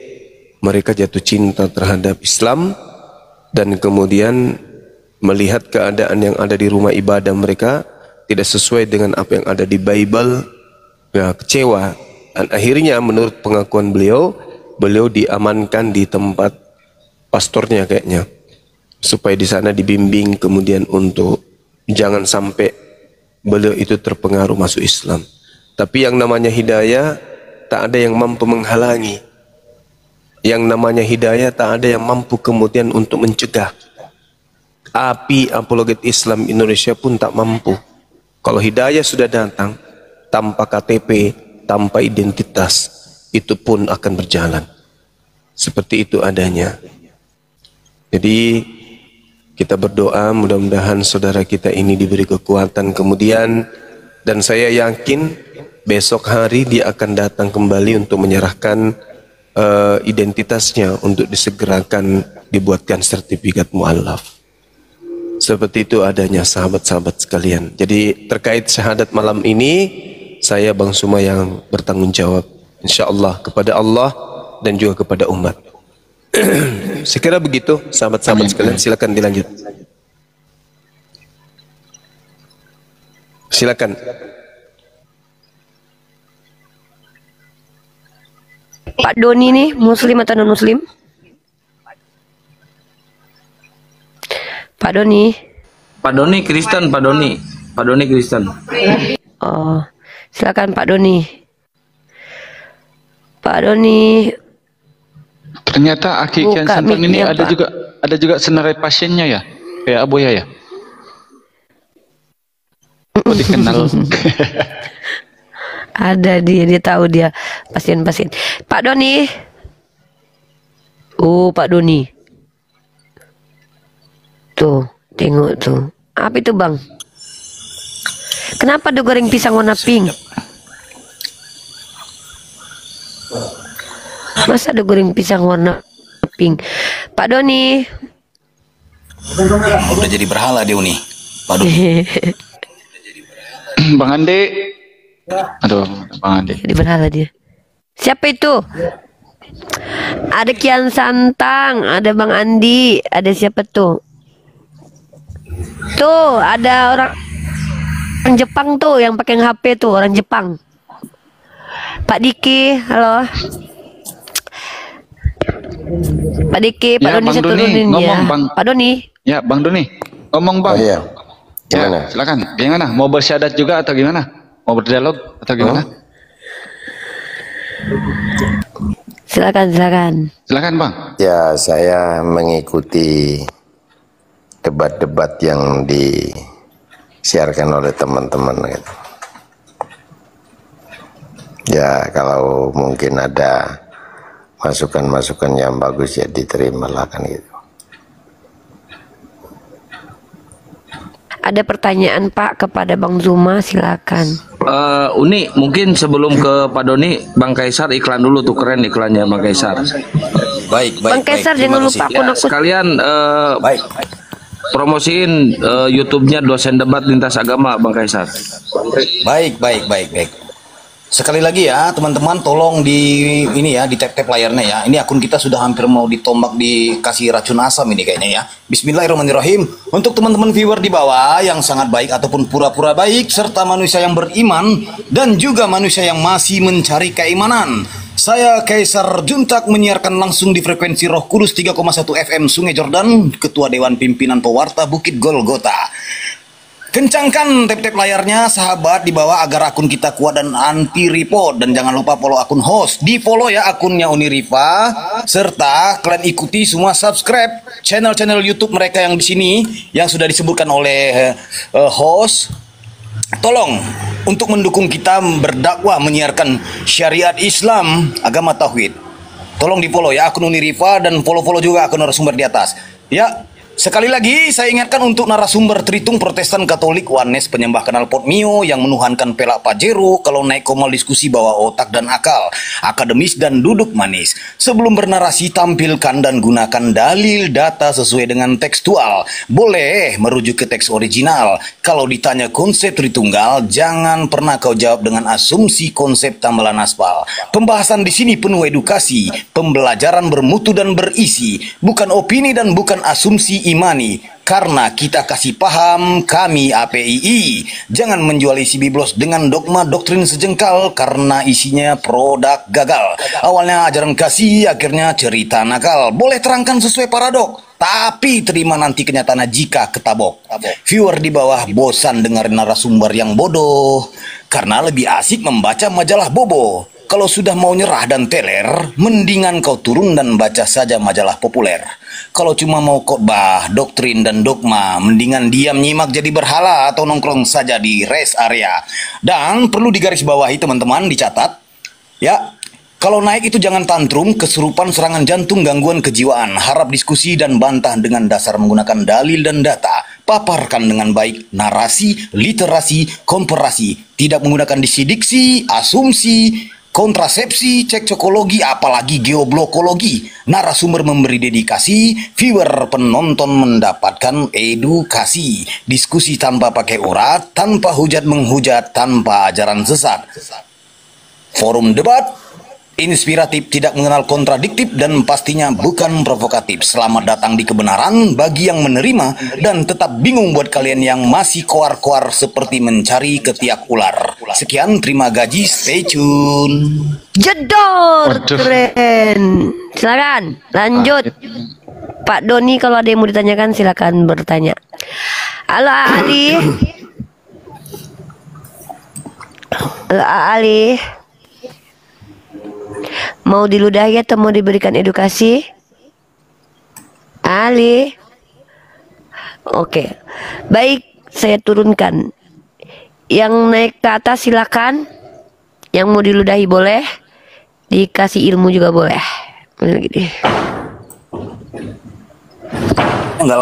mereka jatuh cinta terhadap Islam dan kemudian melihat keadaan yang ada di rumah ibadah mereka tidak sesuai dengan apa yang ada di Bible, ya kecewa Dan akhirnya menurut pengakuan beliau, beliau diamankan di tempat pastornya kayaknya, supaya di sana dibimbing kemudian untuk jangan sampai beliau itu terpengaruh masuk Islam. Tapi yang namanya hidayah tak ada yang mampu menghalangi. Yang namanya hidayah tak ada yang mampu kemudian untuk mencegah. Api apologet Islam Indonesia pun tak mampu. Kalau hidayah sudah datang, tanpa KTP, tanpa identitas, itu pun akan berjalan. Seperti itu adanya. Jadi kita berdoa mudah-mudahan saudara kita ini diberi kekuatan kemudian, dan saya yakin besok hari dia akan datang kembali untuk menyerahkan identitasnya untuk disegerakan dibuatkan sertifikat mu'allaf. Seperti itu adanya sahabat-sahabat sekalian. Jadi terkait syahadat malam ini, saya Bang Suma yang bertanggung jawab, insyaallah kepada Allah dan juga kepada umat. Sekira begitu sahabat-sahabat sekalian, silakan dilanjut. Silakan. Pak Doni nih muslim atau non muslim? Pak Doni. Pak Doni Kristen, Pak Doni. Pak Doni Kristen. Oh, silakan Pak Doni. Pak Doni. Ternyata Aki Kian Santang ini ada juga senarai pasiennya ya, kayak Aboya ya. Oh, dikenal. Ada dia tahu dia pasien-pasien. Pak Doni. Oh, Pak Doni. Tuh, tengok tuh. Apa itu, Bang? Kenapa ada goreng pisang warna pink? Masa ada goreng pisang warna pink? Pak Doni. Udah jadi berhala dia nih, Pak Doni. Bang Ande. Aduh, Bang Ande. Jadi berhala dia. Siapa itu? Ada Kian Santang, ada Bang Andi, ada siapa tuh? Tuh, ada orang Jepang tuh yang pakai HP tuh, orang Jepang. Pak Diki, halo. Pak Diki, Pak Ya, Doni Bang saya Doni, turunin ngomong, ya. Bang. Pak Doni. Ya, Bang Doni. Ngomong, Bang. Oh, iya. Ya, silakan. Gimana? Mau bersyahadat juga atau gimana? Mau berdialog atau gimana? Silakan. Silakan, Bang. Ya, saya mengikuti debat-debat yang disiarkan oleh teman-teman gitu. Ya, kalau mungkin ada masukan-masukan yang bagus ya diterimalah kan gitu. Ada pertanyaan Pak kepada Bang Zuma, silakan. Uni, mungkin sebelum ke Pak Doni, Bang Kaisar iklan dulu tuh, keren iklannya Bang Kaisar. Baik. Bang Kaisar jangan lupa akun-akun. Sekalian promosiin YouTube-nya Dosen Debat Lintas Agama, Bang Kaisar. Baik. Sekali lagi ya teman-teman, tolong di tap-tap layarnya ya. Ini akun kita sudah hampir mau ditombak, dikasih racun asam ini kayaknya ya. Bismillahirrahmanirrahim. Untuk teman-teman viewer di bawah yang sangat baik ataupun pura-pura baik, serta manusia yang beriman dan juga manusia yang masih mencari keimanan, saya Kaisar Juntak menyiarkan langsung di frekuensi Roh Kudus 3,1 FM Sungai Jordan, Ketua Dewan Pimpinan Pewarta Bukit Golgota. Kencangkan tap-tap layarnya sahabat di bawah agar akun kita kuat dan anti report, dan jangan lupa follow akun host. Di follow ya akunnya Uni Rifa, serta kalian ikuti semua subscribe channel-channel YouTube mereka yang di sini yang sudah disebutkan oleh host. Tolong untuk mendukung kita berdakwah menyiarkan syariat Islam, agama tauhid. Tolong di follow ya akun Uni Rifa, dan follow juga akun narasumber di atas. Ya. Sekali lagi saya ingatkan untuk narasumber Tritung Protestan Katolik Wanes penyembah knalpot Mio yang menuhankan pelak Pajero kalau naik komal diskusi bawa otak dan akal, akademis dan duduk manis. Sebelum bernarasi tampilkan dan gunakan dalil data sesuai dengan tekstual. Boleh merujuk ke teks original. Kalau ditanya konsep Tritunggal, jangan pernah kau jawab dengan asumsi konsep tambalan aspal. Pembahasan di sini penuh edukasi, pembelajaran bermutu dan berisi, bukan opini dan bukan asumsi imani. Karena kita kasih paham, kami APII. Jangan menjual isi biblos dengan dogma doktrin sejengkal karena isinya produk gagal. Awalnya ajaran kasih, akhirnya cerita nakal. Boleh terangkan sesuai paradok, tapi terima nanti kenyataannya jika ketabok. Viewer di bawah bosan dengar narasumber yang bodoh, karena lebih asik membaca majalah bobo. Kalau sudah mau nyerah dan teler, mendingan kau turun dan baca saja majalah populer. Kalau cuma mau khotbah, doktrin dan dogma, mendingan diam nyimak jadi berhala atau nongkrong saja di rest area. Dan perlu digarisbawahi teman-teman, dicatat ya. Kalau naik itu jangan tantrum, kesurupan, serangan jantung, gangguan kejiwaan. Harap diskusi dan bantah dengan dasar menggunakan dalil dan data. Paparkan dengan baik narasi, literasi, komparasi. Tidak menggunakan diksi-diksi, asumsi, kontrasepsi, cekcokologi, apalagi geoblokologi. Narasumber memberi dedikasi, viewer penonton mendapatkan edukasi. Diskusi tanpa pakai urat, tanpa hujat menghujat, tanpa ajaran sesat. Forum debat inspiratif, tidak mengenal kontradiktif, dan pastinya bukan provokatif. Selamat datang di kebenaran bagi yang menerima, dan tetap bingung buat kalian yang masih koar-koar seperti mencari ketiak ular. Sekian, terima gaji, stay tune. Jedor, keren. Silakan, lanjut. Pak Doni, kalau ada yang mau ditanyakan silakan bertanya. Halo Ali. Halo Ali. Mau diludahi atau mau diberikan edukasi? Ali. Oke. Baik, saya turunkan. Yang naik ke atas silakan. Yang mau diludahi boleh. Dikasih ilmu juga boleh. Gini. Nggak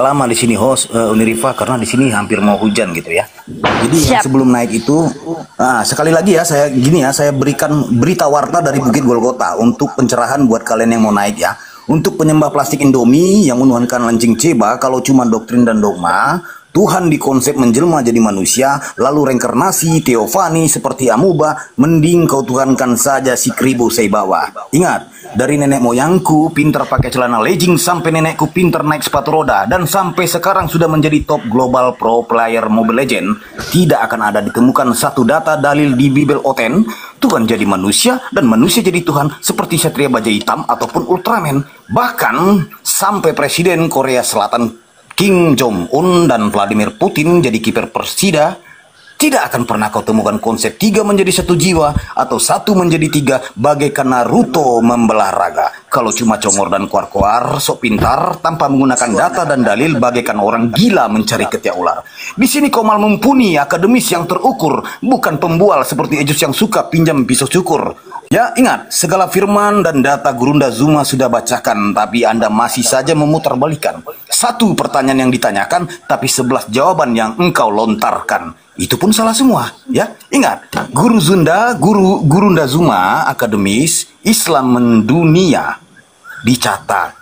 lama di sini host Unirifa, karena di sini hampir mau hujan gitu ya. Jadi yang sebelum naik itu, sekali lagi ya saya berikan berita warta dari Bukit Golgota untuk pencerahan buat kalian yang mau naik ya. Untuk penyembah plastik Indomie yang menuhankan lancing ceba, kalau cuma doktrin dan dogma, Tuhan dikonsep menjelma jadi manusia, lalu reinkarnasi, teofani seperti amuba, mending kau tuhankan saja si kribo seibawa. Ingat, dari nenek moyangku pinter pakai celana legging sampai nenekku pinter naik sepatu roda, dan sampai sekarang sudah menjadi top global pro player Mobile Legend, tidak akan ada ditemukan satu data dalil di Bible Oten Tuhan jadi manusia dan manusia jadi Tuhan seperti Satria Baja Hitam ataupun Ultraman. Bahkan sampai Presiden Korea Selatan Kim Jong-un dan Vladimir Putin jadi kiper Persida, tidak akan pernah kau temukan konsep 3 menjadi 1 jiwa atau 1 menjadi 3 bagaikan Naruto membelah raga. Kalau cuma congor dan kuar-kuar, sok pintar tanpa menggunakan data dan dalil bagaikan orang gila mencari ketiak ular. Di sini kau malah mumpuni akademis yang terukur, bukan pembual seperti Ejus yang suka pinjam pisau cukur. Ya, ingat, segala firman dan data Gurunda Zuma sudah bacakan, tapi Anda masih saja memutarbalikan. 1 pertanyaan yang ditanyakan, tapi 11 jawaban yang engkau lontarkan. Itu pun salah semua, ya. Ingat, Gurunda Zuma akademis Islam mendunia dicatat.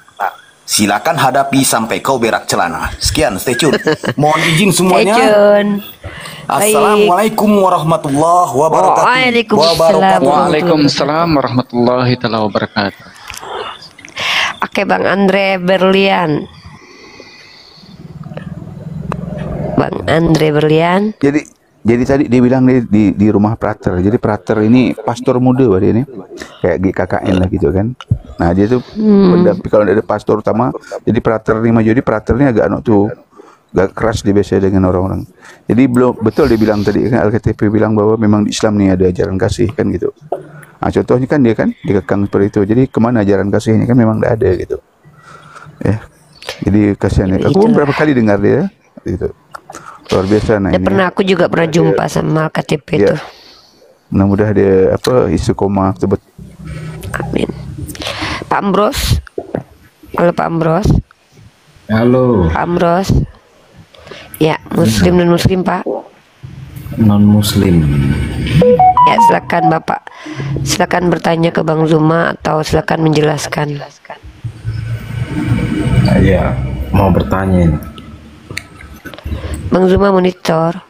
Silakan hadapi sampai kau berak celana. Sekian, stay tune. Mohon izin semuanya. Stay tune. Assalamualaikum warahmatullahi wabarakatuh. Waalaikumsalam warahmatullahi wabarakatuh. Oke, Bang Andre Berlian. Bang Andre Berlian. Jadi tadi dia bilang di rumah Prater. Jadi Prater ini pastor muda dia ini, kayak GKKN lah gitu kan. Nah dia tuh pendamping kalau ada pastor utama. Jadi Prater ini maju. Jadi Prater ini agak agak keras dia biasa dengan orang-orang. Jadi belum betul dia bilang tadi kan, Alkitab bilang bahwa memang di Islam nih ada ajaran kasih kan gitu. Nah contohnya kan dia kan dikekang seperti itu. Jadi kemana ajaran kasihnya kan memang tidak ada gitu. Ya. Jadi kasihan. Aku pun berapa kali dengar dia gitu. Luar biasa. Nah, ini pernah aku juga pernah jumpa sama KTP itu. Mudah-mudahan dia istiqomah tersebut. Amin. Pak Ambros. Halo Pak Ambros. Halo. Pak Ambros. Ya, Muslim dan Muslim Pak. Non Muslim. Ya, silakan Bapak. Silakan bertanya ke Bang Zuma atau silakan menjelaskan. Ya, mau bertanya ini. Bang Zuma monitor.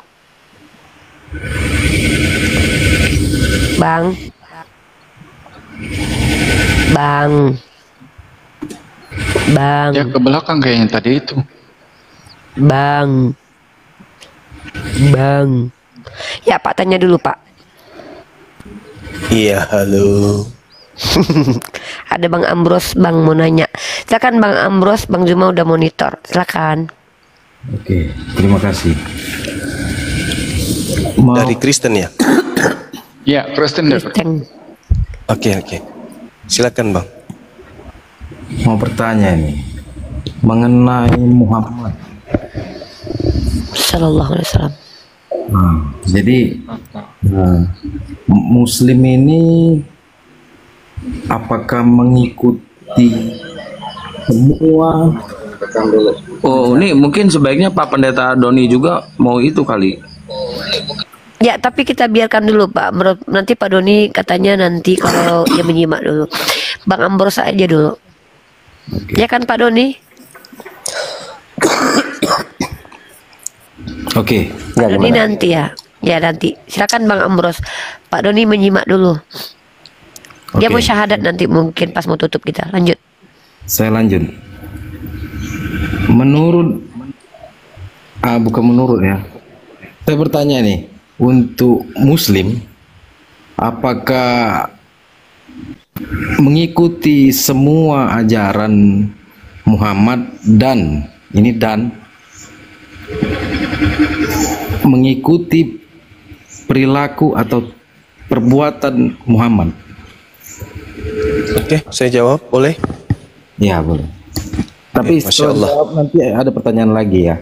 Bang. Bang. Ya ke belakang kayaknya tadi itu. Bang. Ya Pak, tanya dulu Pak. Iya, halo. Ada Bang Ambros, Bang mau nanya. Silakan Bang Ambros, Bang Zuma udah monitor. Silakan. Oke, terima kasih. Dari Kristen ya? Ya, Kristen. Oke. Silakan Bang. Mau bertanya nih mengenai Muhammad. Sallallahu alaihi wasallam. Jadi Muslim ini apakah mengikuti semua? Oh, ini mungkin sebaiknya Pak Pendeta Doni juga mau itu kali. Ya, tapi kita biarkan dulu Pak. Nanti Pak Doni katanya nanti kalau dia menyimak dulu. Bang Ambros aja dulu. Ya kan Pak Doni? Oke. Pak Doni nanti ya. Ya nanti. Silakan Bang Ambros. Pak Doni menyimak dulu. Dia mau syahadat nanti mungkin pas mau tutup kita. Lanjut. Saya lanjut. Bukan menurut ya. Saya bertanya nih, untuk Muslim, apakah mengikuti semua ajaran Muhammad dan mengikuti perilaku atau perbuatan Muhammad? Oke, saya jawab, boleh? Ya, boleh. Tapi setelah jawab nanti ada pertanyaan lagi ya.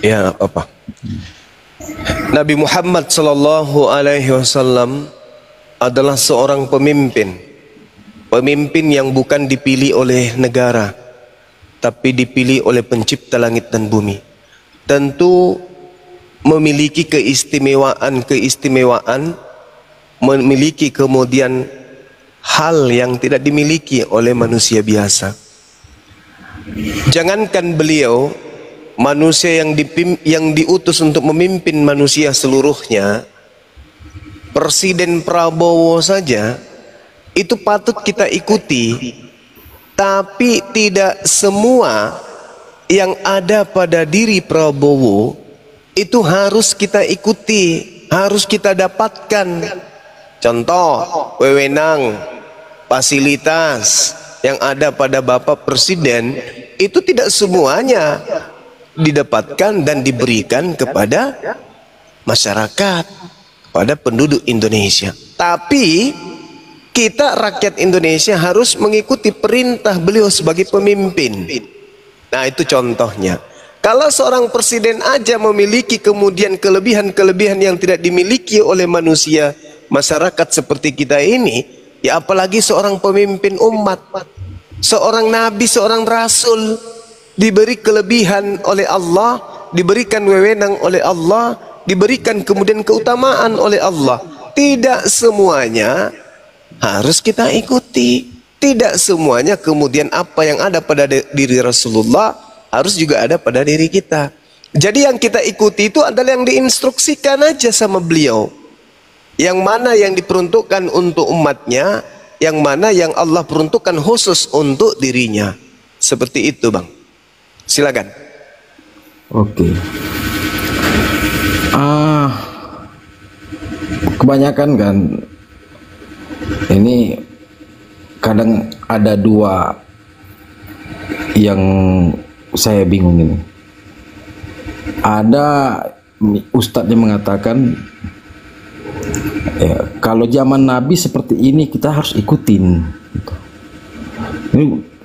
Ya, apa? Nabi Muhammad Sallallahu Alaihi Wasallam adalah seorang pemimpin yang bukan dipilih oleh negara, tapi dipilih oleh pencipta langit dan bumi. Tentu memiliki keistimewaan, memiliki kemudian hal yang tidak dimiliki oleh manusia biasa. Jangankan beliau, manusia yang diutus untuk memimpin manusia seluruhnya, Presiden Prabowo saja itu patut kita ikuti, tapi tidak semua yang ada pada diri Prabowo itu harus kita ikuti, harus kita dapatkan. Contoh, wewenang, fasilitas yang ada pada Bapak Presiden itu tidak semuanya didapatkan dan diberikan kepada masyarakat, pada penduduk Indonesia. Tapi kita rakyat Indonesia harus mengikuti perintah beliau sebagai pemimpin. Nah, itu contohnya. Kalau seorang presiden aja memiliki kemudian kelebihan-kelebihan yang tidak dimiliki oleh manusia masyarakat seperti kita ini, ya apalagi seorang pemimpin umat, seorang nabi, seorang rasul, diberi kelebihan oleh Allah, diberikan wewenang oleh Allah, diberikan kemudian keutamaan oleh Allah. Tidak semuanya harus kita ikuti. Tidak semuanya kemudian apa yang ada pada diri Rasulullah harus juga ada pada diri kita. Jadi yang kita ikuti itu adalah yang diinstruksikan aja sama beliau. Yang mana yang diperuntukkan untuk umatnya, yang mana yang Allah peruntukkan khusus untuk dirinya. Seperti itu, Bang. Silakan. Oke. Kebanyakan kan ini kadang ada dua yang saya bingung ini. Ada ustadz yang mengatakan ya, kalau zaman Nabi seperti ini kita harus ikutin.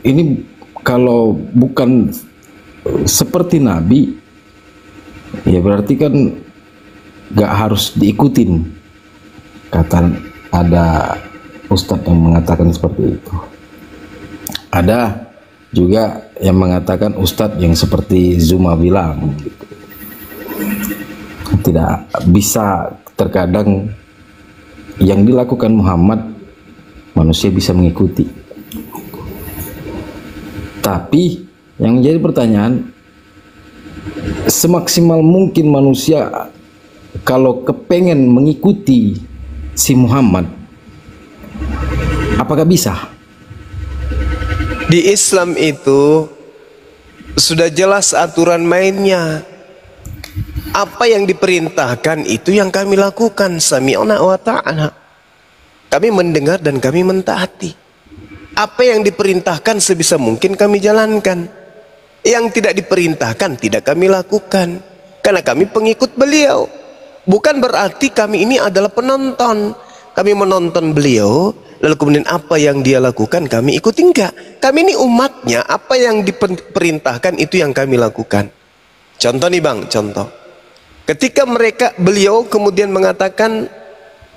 Ini kalau bukan seperti Nabi, ya berarti kan gak harus diikutin. Kata ada ustadz yang mengatakan seperti itu. Ada juga yang mengatakan ustadz yang seperti Zuma bilang gitu. Tidak bisa, terkadang yang dilakukan Muhammad manusia bisa mengikuti. Tapi yang menjadi pertanyaan, semaksimal mungkin manusia kalau kepengen mengikuti si Muhammad, apakah bisa? Di Islam itu sudah jelas aturan mainnya. Apa yang diperintahkan itu yang kami lakukan. Sami'na wa ta'ana. Kami mendengar dan kami mentaati. Apa yang diperintahkan sebisa mungkin kami jalankan. Yang tidak diperintahkan tidak kami lakukan. Karena kami pengikut beliau. Bukan berarti kami ini adalah penonton. Kami menonton beliau, lalu kemudian apa yang dia lakukan kami ikuti, enggak. Kami ini umatnya, apa yang diperintahkan itu yang kami lakukan. Contoh nih bang, contoh. Ketika beliau kemudian mengatakan,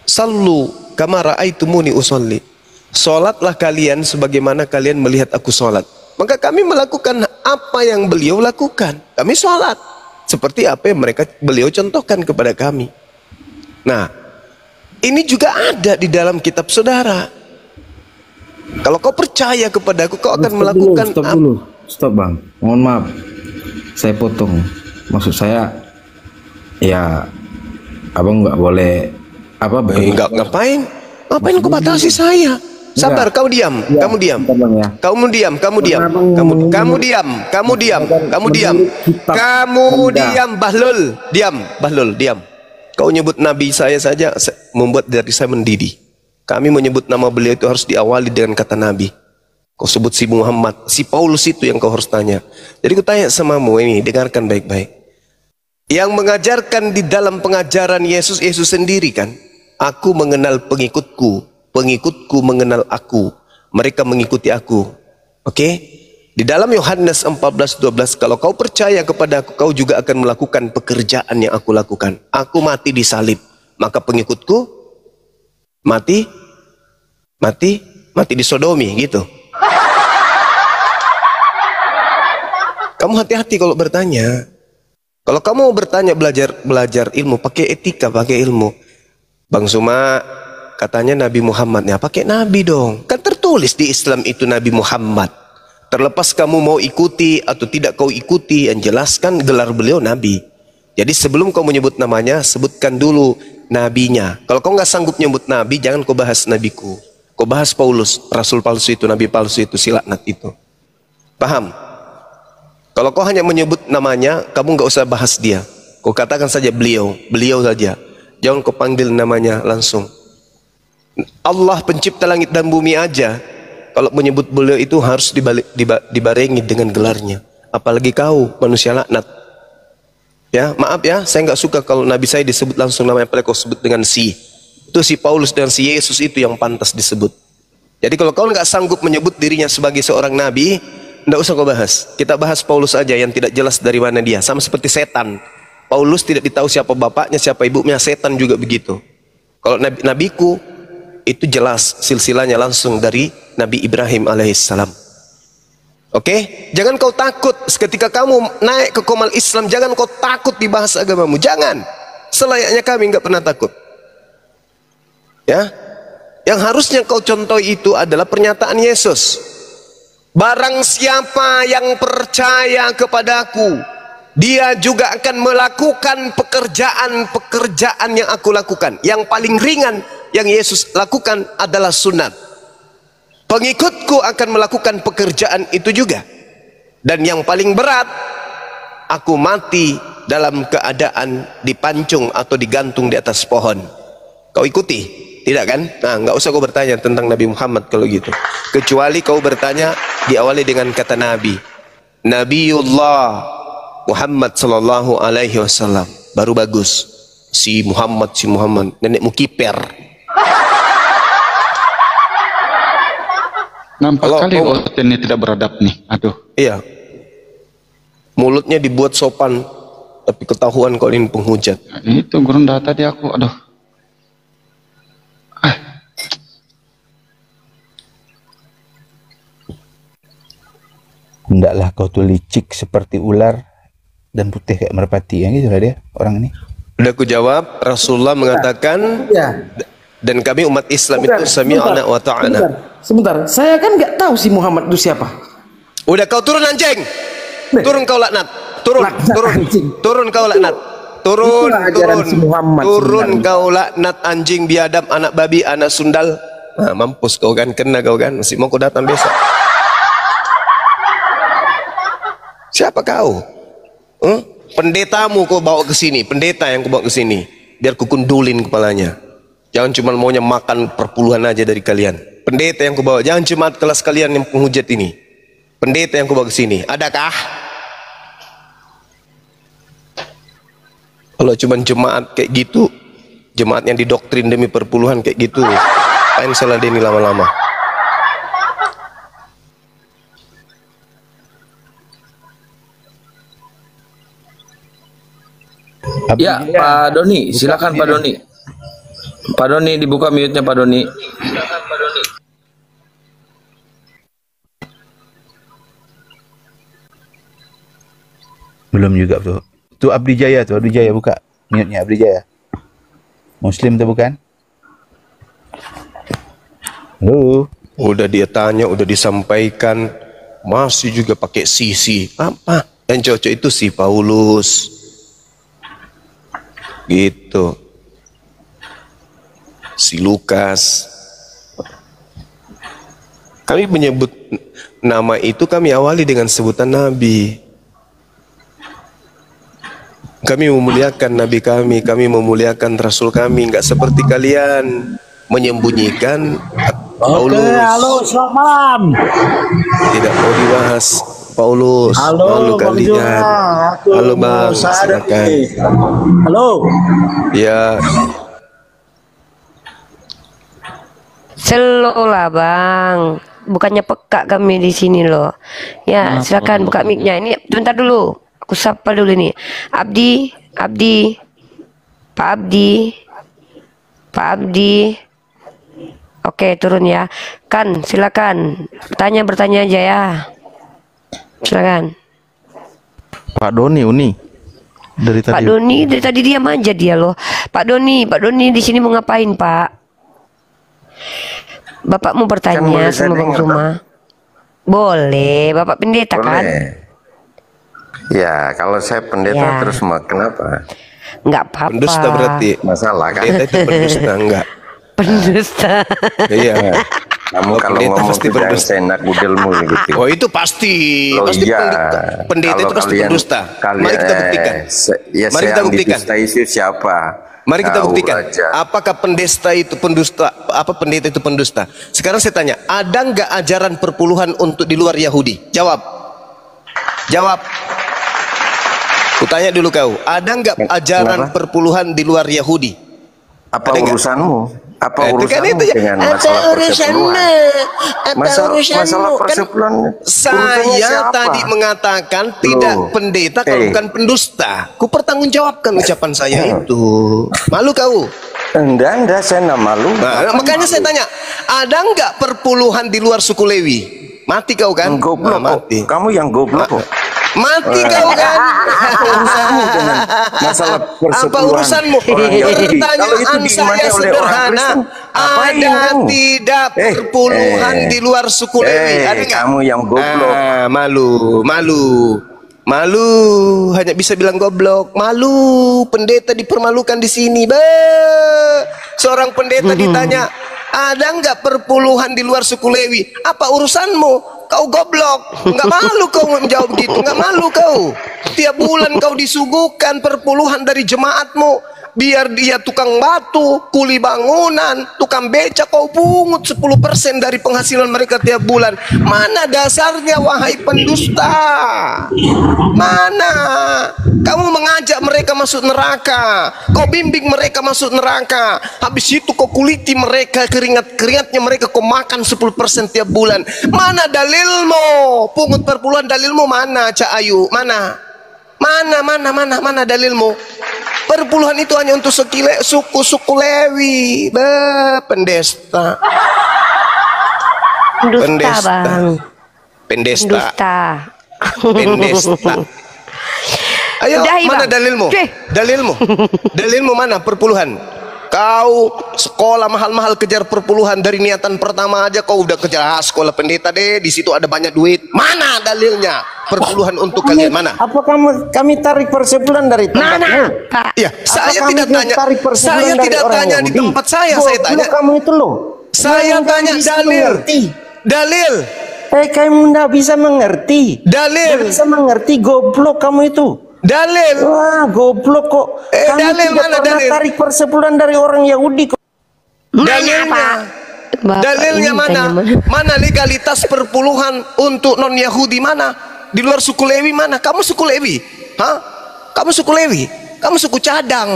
sallu kama ra'aitumuni usolli. Salatlah kalian sebagaimana kalian melihat aku salat. Maka kami melakukan apa yang beliau lakukan. Kami salat seperti apa yang beliau contohkan kepada kami. Nah, ini juga ada di dalam kitab saudara. Kalau kau percaya kepada aku, kau akan melakukan Stop bang, mohon maaf, saya potong. Maksud saya, ya abang nggak boleh nggak ngapain kau batasi saya. Sabar, kau diam, kamu diam, kamu diam, kamu diam, kamu diam, kamu diam, kamu diam, kamu diam, Bahlul, diam. Kau nyebut nabi saya saja membuat dari saya mendidih. Kami menyebut nama beliau itu harus diawali dengan kata nabi. Kau sebut si Muhammad, si Paulus itu yang kau harus tanya. Jadi aku tanya samamu ini, dengarkan baik-baik. Yang mengajarkan di dalam pengajaran Yesus sendiri kan, aku mengenal pengikutku, pengikutku mengenal aku, mereka mengikuti aku. Oke? Di dalam Yohanes 14:12, kalau kau percaya kepada aku, kau juga akan melakukan pekerjaan yang aku lakukan. Aku mati di salib, maka pengikutku mati di sodomi, gitu. Kamu hati-hati kalau bertanya. Kalau kamu mau bertanya, belajar ilmu, pakai etika, pakai ilmu. Bang Suma katanya Nabi Muhammad, ya pakai Nabi dong. Kan tertulis di Islam itu Nabi Muhammad. Terlepas kamu mau ikuti atau tidak kau ikuti, yang jelaskan gelar beliau Nabi. Jadi sebelum kau menyebut namanya, sebutkan dulu nabinya. Kalau kau nggak sanggup nyebut Nabi, jangan kau bahas nabiku. Kau bahas Paulus, Rasul palsu itu, Nabi palsu itu, si laknat itu. Paham? Kalau kau hanya menyebut namanya, kamu nggak usah bahas dia. Kau katakan saja beliau saja. Jangan kau panggil namanya langsung. Allah pencipta langit dan bumi aja, kalau menyebut beliau itu harus dibarengi dengan gelarnya. Apalagi kau manusia laknat. Ya, maaf ya, saya nggak suka kalau Nabi saya disebut langsung namanya, apalagi kau sebut dengan si. Itu si Paulus dan si Yesus itu yang pantas disebut. Jadi kalau kau nggak sanggup menyebut dirinya sebagai seorang nabi, nggak usah kau bahas. Kita bahas Paulus aja yang tidak jelas dari mana dia. Sama seperti setan. Paulus tidak ditahu siapa bapaknya, siapa ibunya, setan juga begitu. Kalau nabiku itu jelas silsilahnya langsung dari Nabi Ibrahim alaihissalam. Oke? Jangan kau takut ketika kamu naik ke komal Islam, jangan kau takut dibahas agamamu. Jangan. Selayaknya kami nggak pernah takut. Ya? Yang harusnya kau contoh itu adalah pernyataan Yesus. Barang siapa yang percaya kepadaku, dia juga akan melakukan pekerjaan-pekerjaan yang aku lakukan. Yang paling ringan yang Yesus lakukan adalah sunat. Pengikutku akan melakukan pekerjaan itu juga. Dan yang paling berat, aku mati dalam keadaan dipancung atau digantung di atas pohon. Kau ikuti? Tidak kan? Nah, nggak usah kau bertanya tentang Nabi Muhammad kalau gitu. Kecuali kau bertanya diawali dengan kata Nabi. Nabiullah Muhammad sallallahu alaihi wasallam. Baru bagus. Si Muhammad, nenekmu kiper. Nampak kali ini tidak beradab nih. Aduh. Iya. Mulutnya dibuat sopan, tapi ketahuan kalau ini penghujat. Nah, itu gurunda tadi aku, aduh. Hendaklah kau tuh licik seperti ular dan putih kayak merpati, yang gitu lah dia orang ini. Udah aku jawab, Rasulullah mengatakan, dan kami umat Islam itu sami'na wa ta'ana. Sebentar, saya kan nggak tahu si Muhammad itu siapa. Udah kau turun anjing, turun kau laknat, turun kau laknat, turun kau laknat anjing biadab, anak babi, anak sundal. Nah, mampus kau kan, kena kau kan, masih mau kau datang besok. Siapa kau? Pendetamu kau bawa ke sini, pendeta yang kau bawa ke sini, biar kukundulin kepalanya. Jangan cuma maunya makan perpuluhan aja dari kalian. Pendeta yang kau bawa, jangan cuma kelas kalian yang penghujat ini. Pendeta yang kau bawa ke sini, adakah? Kalau cuma jemaat kayak gitu, jemaat yang didoktrin demi perpuluhan kayak gitu, apain salah Denny lama-lama? Ya, Pak Doni, silakan Pak Doni. Pak Doni dibuka mute-nya Pak Doni. Belum juga tuh. Tuh Abdi Jaya buka mute-nya Abdi Jaya. Muslim tuh bukan? Halo. Udah dia tanya, udah disampaikan, masih juga pakai sisi. Apa? Yang cocok itu si Paulus. Gitu. Si Lukas. Kami menyebut nama itu, kami awali dengan sebutan Nabi. Kami memuliakan Nabi kami memuliakan Rasul kami, nggak seperti kalian menyembunyikan Paulus. Oke, halo, selamat malam. Tidak mau dibahas Paulus. Halo, Bang kalian. Juma. Halo Bang, silakan. Halo. Ya. Slow lah Bang, bukannya peka kami di sini loh. Ya, silakan buka mic-nya. Ini bentar dulu. Aku sapa dulu nih. Abdi, Pak Abdi. Oke, turun ya. Kan, silakan. Bertanya aja ya. Silakan. Pak Doni Uni. Dari tadi. Pak Doni dari tadi diam aja dia loh. Pak Doni di sini mau ngapain, Pak? Bapak mau bertanya sama Bang Zuma. Boleh, Bapak pendeta kan? Ya, kalau saya pendeta terus kenapa? Enggak apa-apa. Pendusta berarti. Masalah kan? Pendeta itu pendusta enggak? Pendusta. Iya. Kamu kalau ngomong pasti enak budelmu gitu. Oh itu pasti. Oh, pasti iya. Pendeta itu pasti pendusta. Mari kita buktikan. Mari kita buktikan. Itu siapa? Mari kita buktikan. Apakah pendeta itu pendusta? Apa pendeta itu pendusta? Sekarang saya tanya, ada nggak ajaran perpuluhan untuk di luar Yahudi? Jawab. Kutanya dulu kau, ada nggak ajaran perpuluhan di luar Yahudi? Apa urusanmu? Apa urusanmu dengan masalah persepuluhan? Masalah persepuluhan. Saya tadi mengatakan tidak pendeta kalau bukan pendusta. Ku pertanggungjawabkan ucapan saya itu. Malu kau? Enggak, saya nggak malu. Nah, makanya saya tanya, ada nggak perpuluhan di luar suku Lewi? Mati kau kan? Goblok. Mati. Kamu yang goblok kok. Mati kau kan? Apa urusanmu dengan masalah persepuluhan? Apa urusanmu? Pertanyaan saya sederhana. Ada tidak perpuluhan di luar suku Lewi? Ada nggak? Kamu yang goblok. Malu. Hanya bisa bilang goblok. Malu. Pendeta dipermalukan di sini. Seorang pendeta ditanya, ada nggak perpuluhan di luar suku Lewi? Apa urusanmu? Kau goblok, nggak malu kau menjawab gitu, nggak malu kau. Tiap bulan kau disuguhkan perpuluhan dari jemaatmu, biar dia tukang batu, kuli bangunan, tukang beca, kau pungut 10% dari penghasilan mereka tiap bulan. Mana dasarnya wahai pendusta? Mana? Kamu mengajak mereka masuk neraka, kau bimbing mereka masuk neraka. Habis itu kau kuliti mereka, keringatnya mereka kau makan 10% tiap bulan. Mana dalilmu? Pungut perpuluhan, dalilmu mana, Cak Ayu? Mana dalilmu? Perpuluhan itu hanya untuk suku Lewi. Pendesta. Ayo, mana dalilmu? Dalilmu mana perpuluhan? Kau sekolah mahal-mahal kejar perpuluhan, dari niatan pertama aja kau udah kejar sekolah pendeta deh, di situ ada banyak duit. Mana dalilnya? Perpuluhan untuk kalian mana? Apa kami tarik persepuluhan dari tempatmu? Ya, saya tidak tanya. Saya tidak tanya di tempat saya tanya. Kamu itu loh. Saya tanya dalil. kamu nggak bisa mengerti. Dalil. Nggak bisa mengerti, goblok kamu itu. Dalil. Wah, goblok kok. Kamu dalil tidak mana pernah dalil? tarik persepuluhan dari orang Yahudi kok. Dalilnya. Dalilnya mana? Mana legalitas perpuluhan untuk non Yahudi mana? Di luar suku Lewi mana? Kamu suku Lewi? Hah? Kamu suku Lewi? Kamu suku cadang.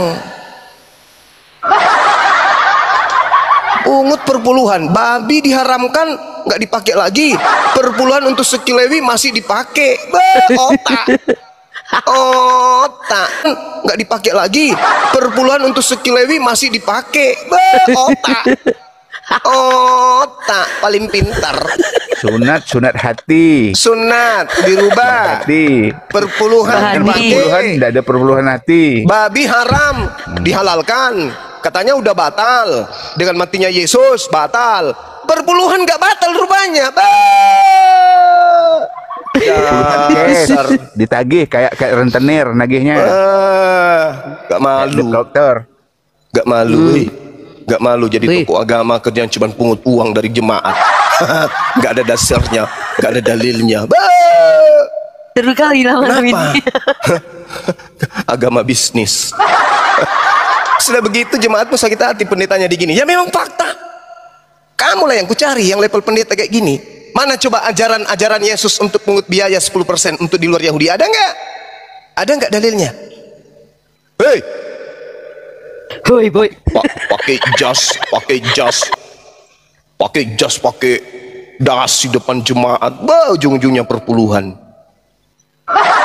Ungut perpuluhan, babi diharamkan nggak dipakai lagi. Perpuluhan untuk suku Lewi masih dipakai. Otak. Otak nggak dipakai lagi. Perpuluhan untuk suku Lewi masih dipakai. Otak. Otak paling pintar. Sunat hati. Sunat dirubah. Hati. Perpuluhan tidak ada perpuluhan hati. Babi haram dihalalkan. Katanya udah batal dengan matinya Yesus, batal. Perpuluhan nggak batal rupanya. Dasar ditagih kayak rentenir nagihnya. Gak malu. Dokter. Gak malu. Gak malu jadi tokoh agama kerjaan cuma pungut uang dari jemaat. Gak ada dasarnya, gak ada dalilnya. Seru kali lah malam ini. Agama bisnis. Sudah begitu jemaat pun sakit hati pendetanya di gini. Ya memang fakta. Kamulah yang kucari yang level pendeta kayak gini. Mana coba ajaran Yesus untuk pungut biaya 10% untuk di luar Yahudi? Ada nggak? Ada nggak dalilnya? Hei. Hoi boy. Pakai jas, pakai das di depan jemaat. Ujung-ujungnya perpuluhan.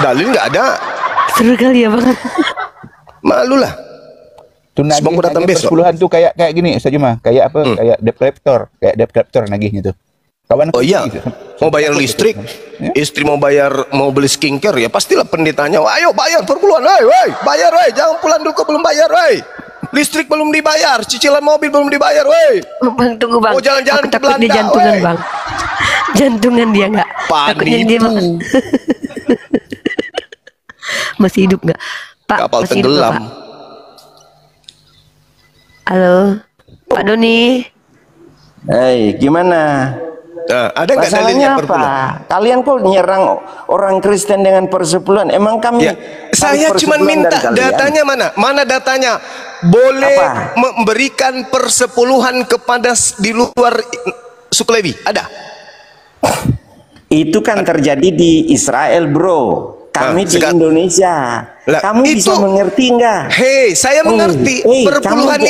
Dalil nggak ada. Seru kali ya bang. Malulah. Sebab datang besok. Persepuluhan tuh kayak gini saja mah, kayak apa? Kayak debt collector nagihnya tuh. Kawan iya, mau bayar listrik, istri mau beli skincare ya pastilah pendetanya. Ayo bayar perpuluhan, bayar, jangan pulang dulu belum bayar, listrik belum dibayar, cicilan mobil belum dibayar, Bang tunggu bang. Mau jalan-jalan ke Belanda, dia jantungan bang. Jantungan dia nggak. Takutnya dia masih hidup nggak? Pak kapal masih tenggelam. Hidup, Pak? Halo, Pak Doni. Hei, gimana? Nah, ada nggak dalilnya perpuluhan? Kalian kok nyerang orang Kristen dengan persepuluhan? Emang kami? Ya, saya cuma minta datanya mana? Mana datanya? Boleh memberikan persepuluhan kepada di luar suku Lewi? Ada? Itu kan terjadi di Israel, bro. Kami di Indonesia. Kamu bisa mengerti nggak? Hei, saya mengerti. Perpuluhan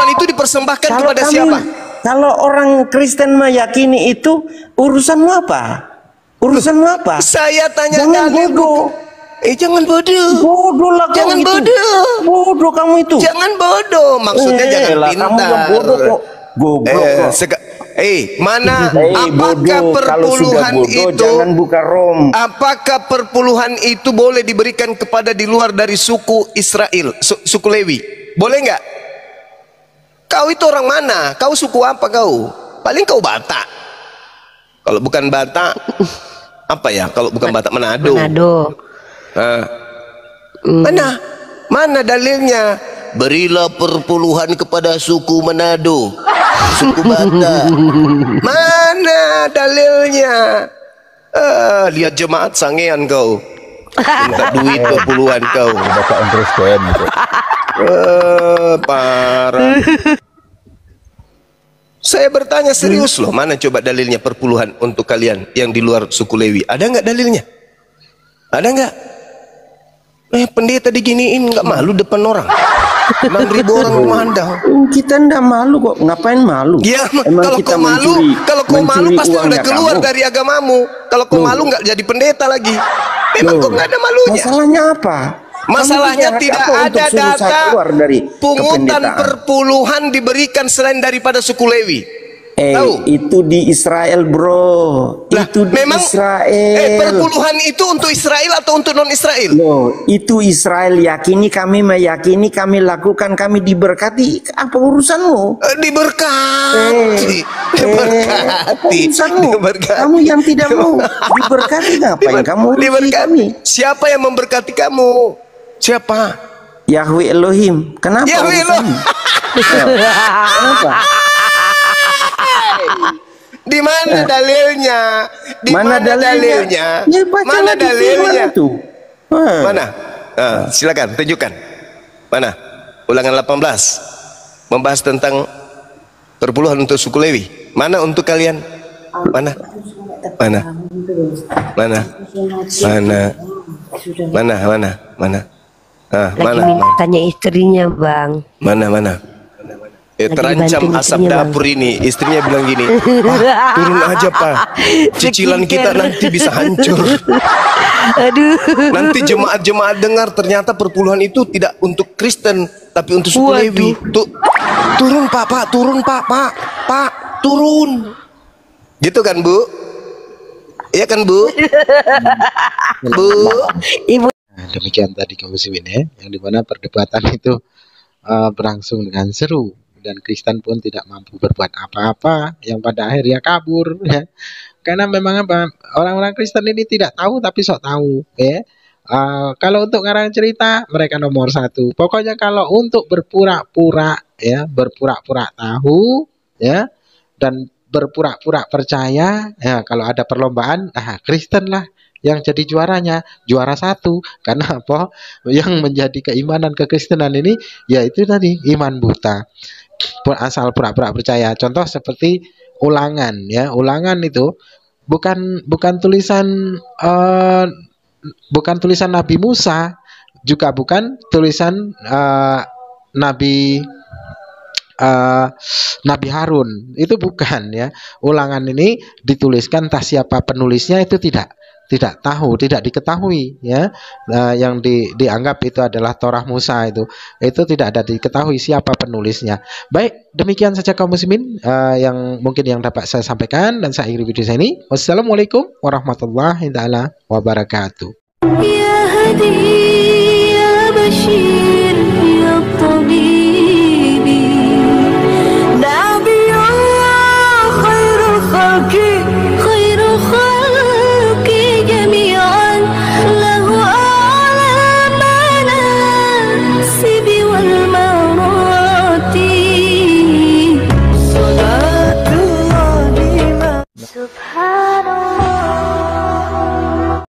itu dipersembahkan kepada siapa? Kalau orang Kristen meyakini itu, urusanmu apa? Urusanmu apa? Saya tanya jangan bodoh. Jangan bodoh. Bodoh lah kamu. Jangan bodoh. Bodoh kamu itu. Jangan bodoh. Maksudnya jangan pintar. Kamu yang bodoh kok. Goblok kok. Mana apakah perpuluhan itu jangan buka rom. Apakah perpuluhan itu boleh diberikan kepada di luar dari suku Israel, suku Lewi? Boleh nggak? Kau itu orang mana? Kau suku apa kau? Paling kau Batak. Kalau bukan Batak apa ya? Kalau bukan Batak Manado. Mana dalilnya? Berilah perpuluhan kepada suku Manado, suku Batak. Mana dalilnya? Lihat jemaat sangean kau, minta duit perpuluhan kau. Bapak Kristen itu. Parah. Saya bertanya serius loh, mana coba dalilnya perpuluhan untuk kalian yang di luar suku Lewi? Ada nggak dalilnya? Ada nggak? Pendeta diginiin nggak malu depan orang? 6.000 orang memandang. Kita ndak malu kok. Ngapain malu? Ya, kalau kau malu pasti udah keluar dari agamamu. Kalau kau malu nggak jadi pendeta lagi. Memang kau nggak ada malunya. Masalahnya apa? Masalahnya tidak ada data pungutan perpuluhan diberikan selain daripada suku Lewi. Itu di Israel, bro. Itu di Israel. Perpuluhan itu untuk Israel atau untuk non Israel? Loh, itu Israel yakini, kami meyakini, kami lakukan, kami diberkati. Apa urusanmu? Diberkati. Urusanmu. Kamu yang tidak mau diberkati, ngapain kamu urusi kami? Siapa yang memberkati kamu? Siapa? Yahweh Elohim. Kenapa? Yahweh Elohim. Kenapa? Di mana dalilnya? Di Mana dalilnya? Ya, baca Mana lagi dalilnya? firman tuh. Mana? Silakan tunjukkan. Mana? Ulangan 18 membahas tentang perpuluhan untuk suku Lewi. Mana untuk kalian? Mana? Mana? Mana? Mana? Mana? Mana? Mana? Lagi tanya istrinya, Bang. Mana? Terancam asap dapur ini. Istrinya bilang gini, turun aja Pak, cicilan kita nanti bisa hancur. Aduh. Nanti jemaat-jemaat dengar ternyata perpuluhan itu tidak untuk Kristen tapi untuk suku Lewi. Turun Pak, turun Pak, turun. Gitu kan Bu? Iya kan Bu? Bu, Ibu. Nah, demikian tadi kaum muslimin ya, yang dimana perdebatan itu berlangsung dengan seru dan Kristen pun tidak mampu berbuat apa-apa, yang pada akhirnya kabur ya. Karena memang apa, orang-orang Kristen ini tidak tahu tapi sok tahu ya. Kalau untuk ngarang cerita mereka nomor satu. Pokoknya kalau untuk berpura-pura ya, berpura-pura tahu ya, dan berpura-pura percaya ya, kalau ada perlombaan, Kristen lah yang jadi juaranya, juara satu. Karena apa? Yang menjadi keimanan kekristenan ini yaitu tadi iman buta, asal pura-pura percaya. Contoh seperti ulangan ya, ulangan itu bukan tulisan bukan tulisan Nabi Musa, juga bukan tulisan Nabi Harun, itu bukan ya. Ulangan ini dituliskan, entah siapa penulisnya itu tidak diketahui ya. Yang dianggap itu adalah Torah Musa, itu tidak ada diketahui siapa penulisnya. Baik, demikian saja kaum muslimin yang mungkin yang dapat saya sampaikan, dan saya akhiri video saya ini. Wassalamualaikum warahmatullahi taala wabarakatuh.